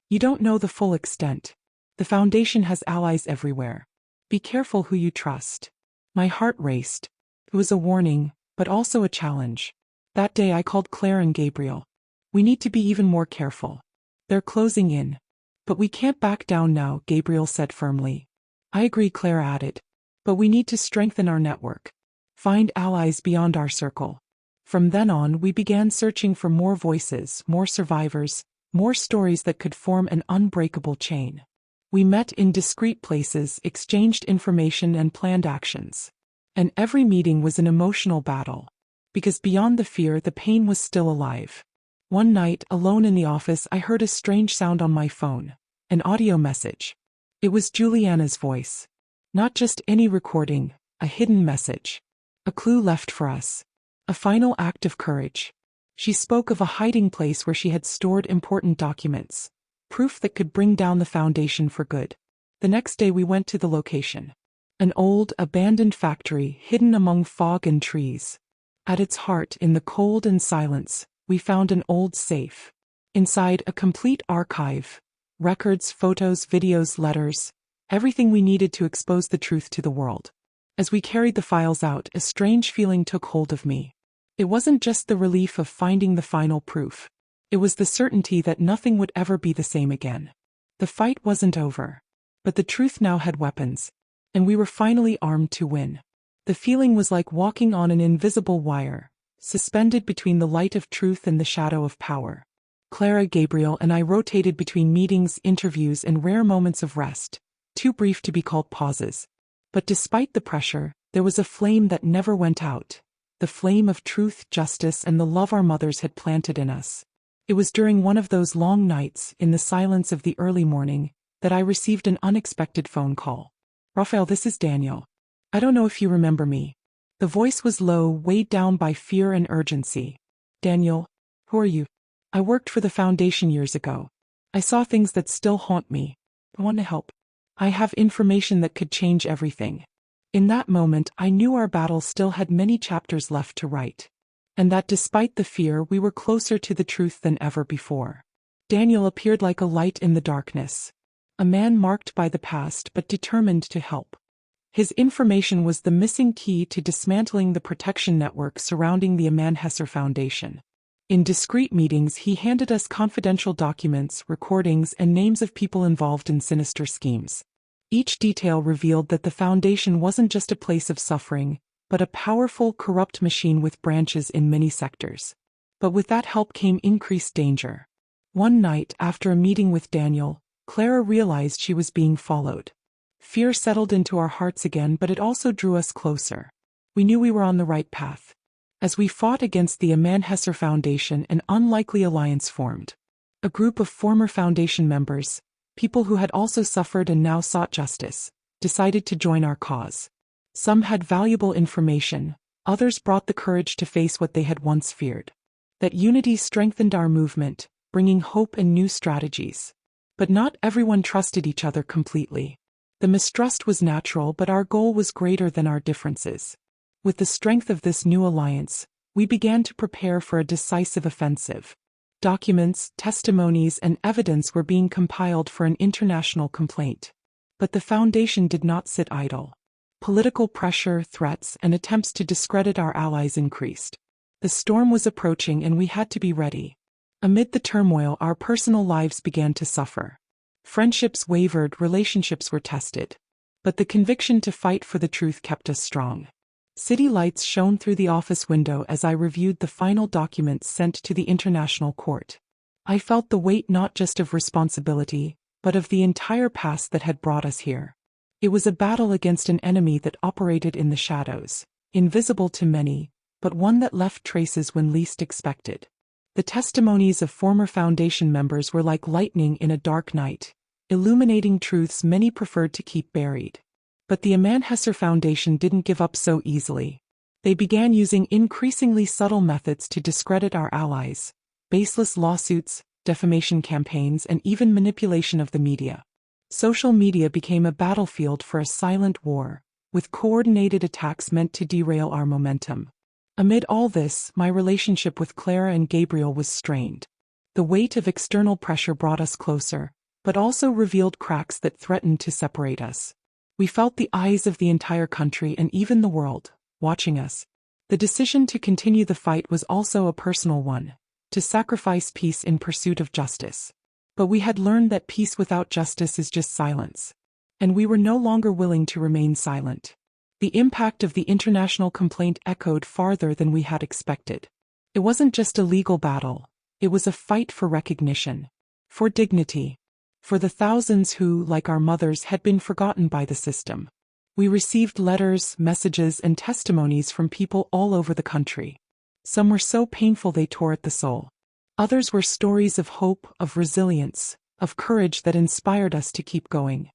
Speaker 1: You don't know the full extent. The Foundation has allies everywhere. Be careful who you trust. My heart raced. It was a warning, but also a challenge. That day I called Claire and Gabriel. We need to be even more careful. They're closing in. But we can't back down now, Gabriel said firmly. I agree, Claire added. But we need to strengthen our network. Find allies beyond our circle. From then on, we began searching for more voices, more survivors, more stories that could form an unbreakable chain. We met in discreet places, exchanged information and planned actions. And every meeting was an emotional battle. Because beyond the fear, the pain was still alive. One night, alone in the office, I heard a strange sound on my phone. An audio message. It was Juliana's voice. Not just any recording, a hidden message. A clue left for us. A final act of courage. She spoke of a hiding place where she had stored important documents. Proof that could bring down the Foundation for good. The next day we went to the location. An old, abandoned factory hidden among fog and trees. At its heart, in the cold and silence, we found an old safe. Inside, a complete archive. Records, photos, videos, letters. Everything we needed to expose the truth to the world. As we carried the files out, a strange feeling took hold of me. It wasn't just the relief of finding the final proof. It was the certainty that nothing would ever be the same again. The fight wasn't over. But the truth now had weapons. And we were finally armed to win. The feeling was like walking on an invisible wire, suspended between the light of truth and the shadow of power. Clara, Gabriel, and I rotated between meetings, interviews, and rare moments of rest, too brief to be called pauses. But despite the pressure, there was a flame that never went out. The flame of truth, justice, and the love our mothers had planted in us. It was during one of those long nights, in the silence of the early morning, that I received an unexpected phone call. Raphael, this is Daniel. I don't know if you remember me. The voice was low, weighed down by fear and urgency. Daniel, who are you? I worked for the Foundation years ago. I saw things that still haunt me. I want to help. I have information that could change everything. In that moment, I knew our battle still had many chapters left to write. And that despite the fear, we were closer to the truth than ever before. Daniel appeared like a light in the darkness. A man marked by the past but determined to help. His information was the missing key to dismantling the protection network surrounding the Hesser Foundation. In discreet meetings, he handed us confidential documents, recordings, and names of people involved in sinister schemes. Each detail revealed that the Foundation wasn't just a place of suffering, but a powerful, corrupt machine with branches in many sectors. But with that help came increased danger. One night, after a meeting with Daniel, Clara realized she was being followed. Fear settled into our hearts again, but it also drew us closer. We knew we were on the right path. As we fought against the Hesser Foundation, an unlikely alliance formed. A group of former Foundation members, people who had also suffered and now sought justice, decided to join our cause. Some had valuable information, others brought the courage to face what they had once feared. That unity strengthened our movement, bringing hope and new strategies. But not everyone trusted each other completely. The mistrust was natural, but our goal was greater than our differences. With the strength of this new alliance, we began to prepare for a decisive offensive. Documents, testimonies, and evidence were being compiled for an international complaint. But the Foundation did not sit idle. Political pressure, threats, and attempts to discredit our allies increased. The storm was approaching and we had to be ready. Amid the turmoil, our personal lives began to suffer. Friendships wavered, relationships were tested. But the conviction to fight for the truth kept us strong. City lights shone through the office window as I reviewed the final documents sent to the International Court. I felt the weight not just of responsibility, but of the entire past that had brought us here. It was a battle against an enemy that operated in the shadows, invisible to many, but one that left traces when least expected. The testimonies of former Foundation members were like lightning in a dark night, illuminating truths many preferred to keep buried. But the Hesser Foundation didn't give up so easily. They began using increasingly subtle methods to discredit our allies, baseless lawsuits, defamation campaigns, and even manipulation of the media. Social media became a battlefield for a silent war, with coordinated attacks meant to derail our momentum. Amid all this, my relationship with Clara and Gabriel was strained. The weight of external pressure brought us closer, but also revealed cracks that threatened to separate us. We felt the eyes of the entire country and even the world, watching us. The decision to continue the fight was also a personal one, to sacrifice peace in pursuit of justice. But we had learned that peace without justice is just silence. And we were no longer willing to remain silent. The impact of the international complaint echoed farther than we had expected. It wasn't just a legal battle, it was a fight for recognition, for dignity, for the thousands who, like our mothers, had been forgotten by the system. We received letters, messages, and testimonies from people all over the country. Some were so painful they tore at the soul. Others were stories of hope, of resilience, of courage that inspired us to keep going.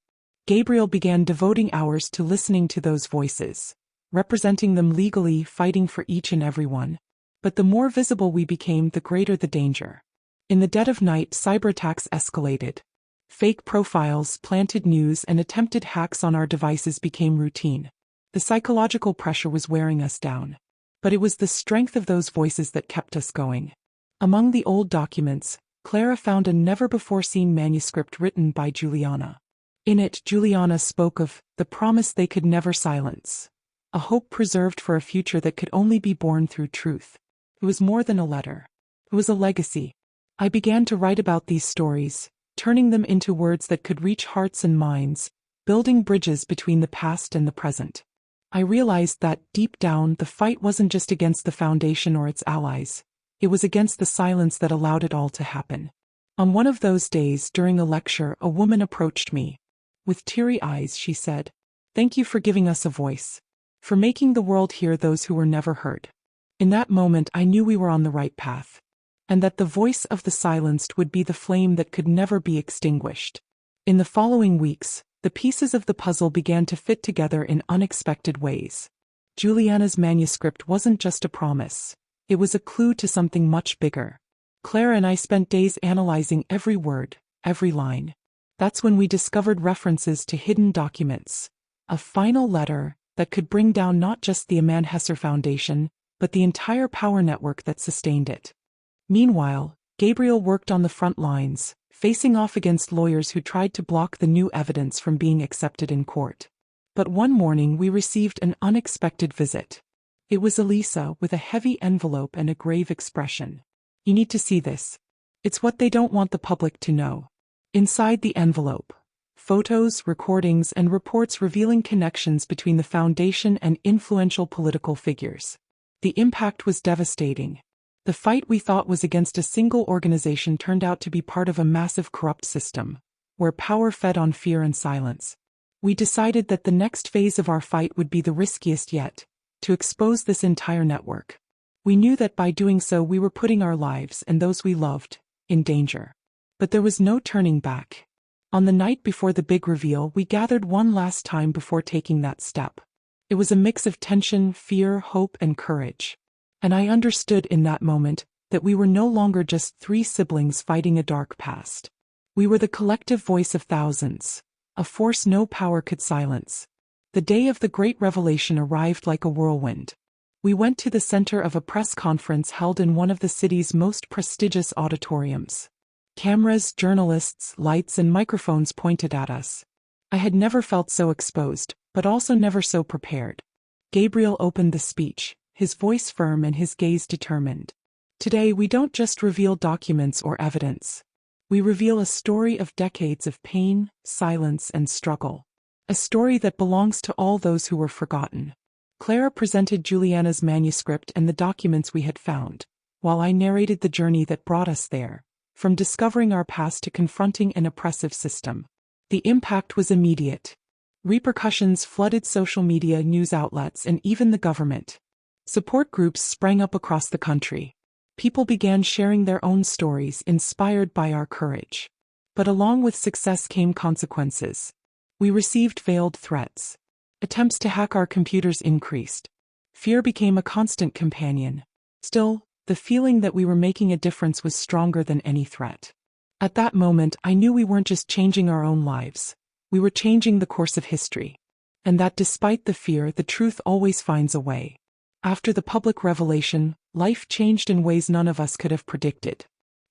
Speaker 1: Gabriel began devoting hours to listening to those voices, representing them legally, fighting for each and every one. But the more visible we became, the greater the danger. In the dead of night, cyberattacks escalated. Fake profiles, planted news, and attempted hacks on our devices became routine. The psychological pressure was wearing us down. But it was the strength of those voices that kept us going. Among the old documents, Clara found a never-before-seen manuscript written by Juliana. In it, Juliana spoke of the promise they could never silence, a hope preserved for a future that could only be born through truth. It was more than a letter. It was a legacy. I began to write about these stories, turning them into words that could reach hearts and minds, building bridges between the past and the present. I realized that, deep down, the fight wasn't just against the Foundation or its allies. It was against the silence that allowed it all to happen. On one of those days, during a lecture, a woman approached me. With teary eyes, she said, "Thank you for giving us a voice, for making the world hear those who were never heard." In that moment, I knew we were on the right path, and that the voice of the silenced would be the flame that could never be extinguished. In the following weeks, the pieces of the puzzle began to fit together in unexpected ways. Juliana's manuscript wasn't just a promise. It was a clue to something much bigger. Clara and I spent days analyzing every word, every line. That's when we discovered references to hidden documents. A final letter that could bring down not just the Aman Hesser Foundation, but the entire power network that sustained it. Meanwhile, Gabriel worked on the front lines, facing off against lawyers who tried to block the new evidence from being accepted in court. But one morning we received an unexpected visit. It was Elisa, with a heavy envelope and a grave expression. "You need to see this. It's what they don't want the public to know." Inside the envelope, photos, recordings, and reports revealing connections between the Foundation and influential political figures. The impact was devastating. The fight we thought was against a single organization turned out to be part of a massive corrupt system, where power fed on fear and silence. We decided that the next phase of our fight would be the riskiest yet, to expose this entire network. We knew that by doing so we were putting our lives and those we loved in danger. But there was no turning back. On the night before the big reveal, we gathered one last time before taking that step. It was a mix of tension, fear, hope, and courage. And I understood in that moment that we were no longer just three siblings fighting a dark past. We were the collective voice of thousands, a force no power could silence. The day of the great revelation arrived like a whirlwind. We went to the center of a press conference held in one of the city's most prestigious auditoriums. Cameras, journalists, lights, and microphones pointed at us. I had never felt so exposed, but also never so prepared. Gabriel opened the speech, his voice firm and his gaze determined. Today we don't just reveal documents or evidence. We reveal a story of decades of pain, silence, and struggle. A story that belongs to all those who were forgotten. Clara presented Juliana's manuscript and the documents we had found, while I narrated the journey that brought us there, from discovering our past to confronting an oppressive system. The impact was immediate. Repercussions flooded social media, news outlets, and even the government. Support groups sprang up across the country. People began sharing their own stories, inspired by our courage. But along with success came consequences. We received veiled threats. Attempts to hack our computers increased. Fear became a constant companion. Still, The feeling that we were making a difference was stronger than any threat. At that moment, I knew we weren't just changing our own lives. We were changing the course of history. And that despite the fear, the truth always finds a way. After the public revelation, life changed in ways none of us could have predicted.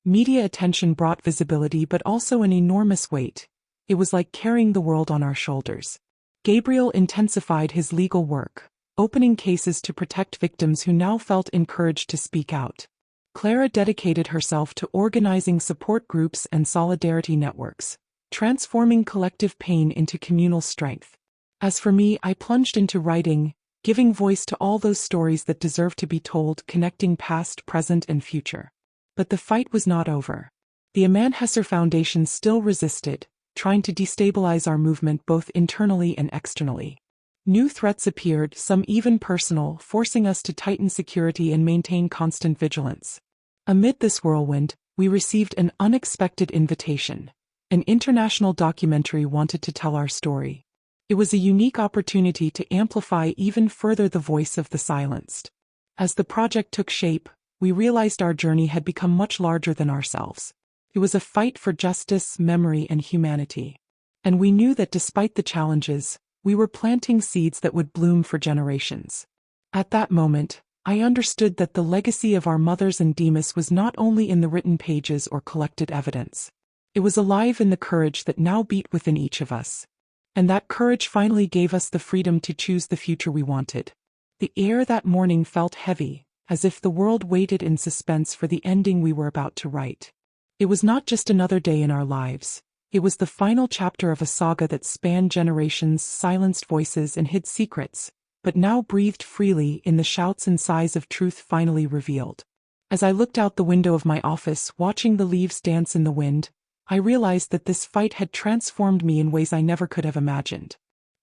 Speaker 1: Media attention brought visibility but also an enormous weight. It was like carrying the world on our shoulders. Gabriel intensified his legal work, opening cases to protect victims who now felt encouraged to speak out. Clara dedicated herself to organizing support groups and solidarity networks, transforming collective pain into communal strength. As for me, I plunged into writing, giving voice to all those stories that deserve to be told, connecting past, present, and future. But the fight was not over. The Aman Hesser Foundation still resisted, trying to destabilize our movement both internally and externally. New threats appeared, some even personal, forcing us to tighten security and maintain constant vigilance. Amid this whirlwind, we received an unexpected invitation. An international documentary wanted to tell our story. It was a unique opportunity to amplify even further the voice of the silenced. As the project took shape, we realized our journey had become much larger than ourselves. It was a fight for justice, memory, and humanity. And we knew that despite the challenges, we were planting seeds that would bloom for generations. At that moment, I understood that the legacy of our mothers and Demas was not only in the written pages or collected evidence. It was alive in the courage that now beat within each of us. And that courage finally gave us the freedom to choose the future we wanted. The air that morning felt heavy, as if the world waited in suspense for the ending we were about to write. It was not just another day in our lives. It was the final chapter of a saga that spanned generations, silenced voices, and hid secrets, but now breathed freely in the shouts and sighs of truth finally revealed. As I looked out the window of my office, watching the leaves dance in the wind, I realized that this fight had transformed me in ways I never could have imagined.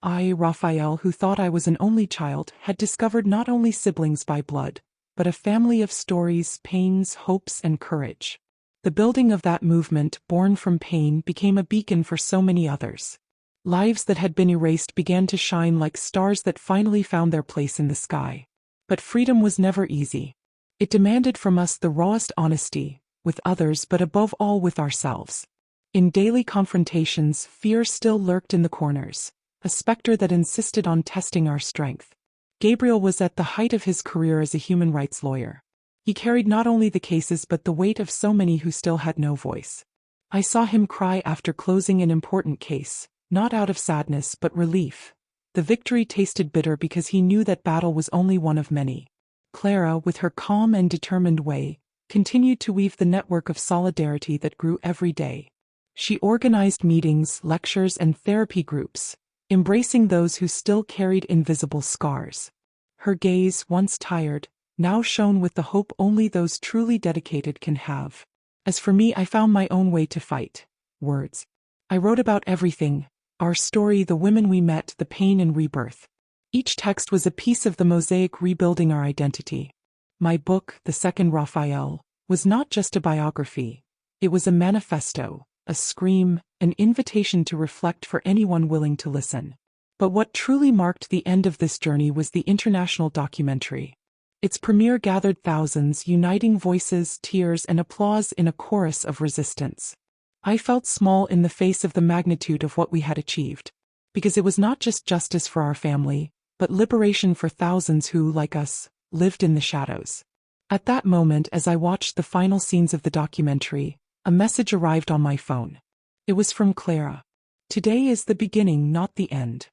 Speaker 1: I, Raphael, who thought I was an only child, had discovered not only siblings by blood, but a family of stories, pains, hopes, and courage. The building of that movement, born from pain, became a beacon for so many others. Lives that had been erased began to shine like stars that finally found their place in the sky. But freedom was never easy. It demanded from us the rawest honesty, with others but above all with ourselves. In daily confrontations, fear still lurked in the corners, a specter that insisted on testing our strength. Gabriel was at the height of his career as a human rights lawyer. He carried not only the cases but the weight of so many who still had no voice. I saw him cry after closing an important case, not out of sadness but relief. The victory tasted bitter because he knew that battle was only one of many. Clara, with her calm and determined way, continued to weave the network of solidarity that grew every day. She organized meetings, lectures, and therapy groups, embracing those who still carried invisible scars. Her gaze, once tired, now shone with the hope only those truly dedicated can have. As for me, I found my own way to fight. Words. I wrote about everything: our story, the women we met, the pain and rebirth. Each text was a piece of the mosaic rebuilding our identity. My book, The Second Raphael, was not just a biography. It was a manifesto, a scream, an invitation to reflect for anyone willing to listen. But what truly marked the end of this journey was the international documentary. Its premiere gathered thousands, uniting voices, tears, and applause in a chorus of resistance. I felt small in the face of the magnitude of what we had achieved, because it was not just justice for our family, but liberation for thousands who, like us, lived in the shadows. At that moment, as I watched the final scenes of the documentary, a message arrived on my phone. It was from Clara. "Today is the beginning, not the end."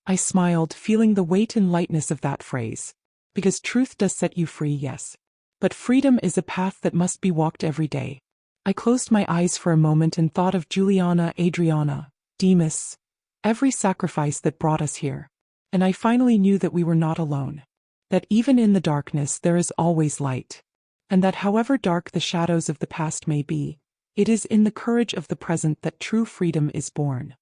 Speaker 1: I smiled, feeling the weight and lightness of that phrase. Because truth does set you free, yes. But freedom is a path that must be walked every day. I closed my eyes for a moment and thought of Juliana, Adriana, Demas, every sacrifice that brought us here. And I finally knew that we were not alone. That even in the darkness there is always light. And that however dark the shadows of the past may be, it is in the courage of the present that true freedom is born.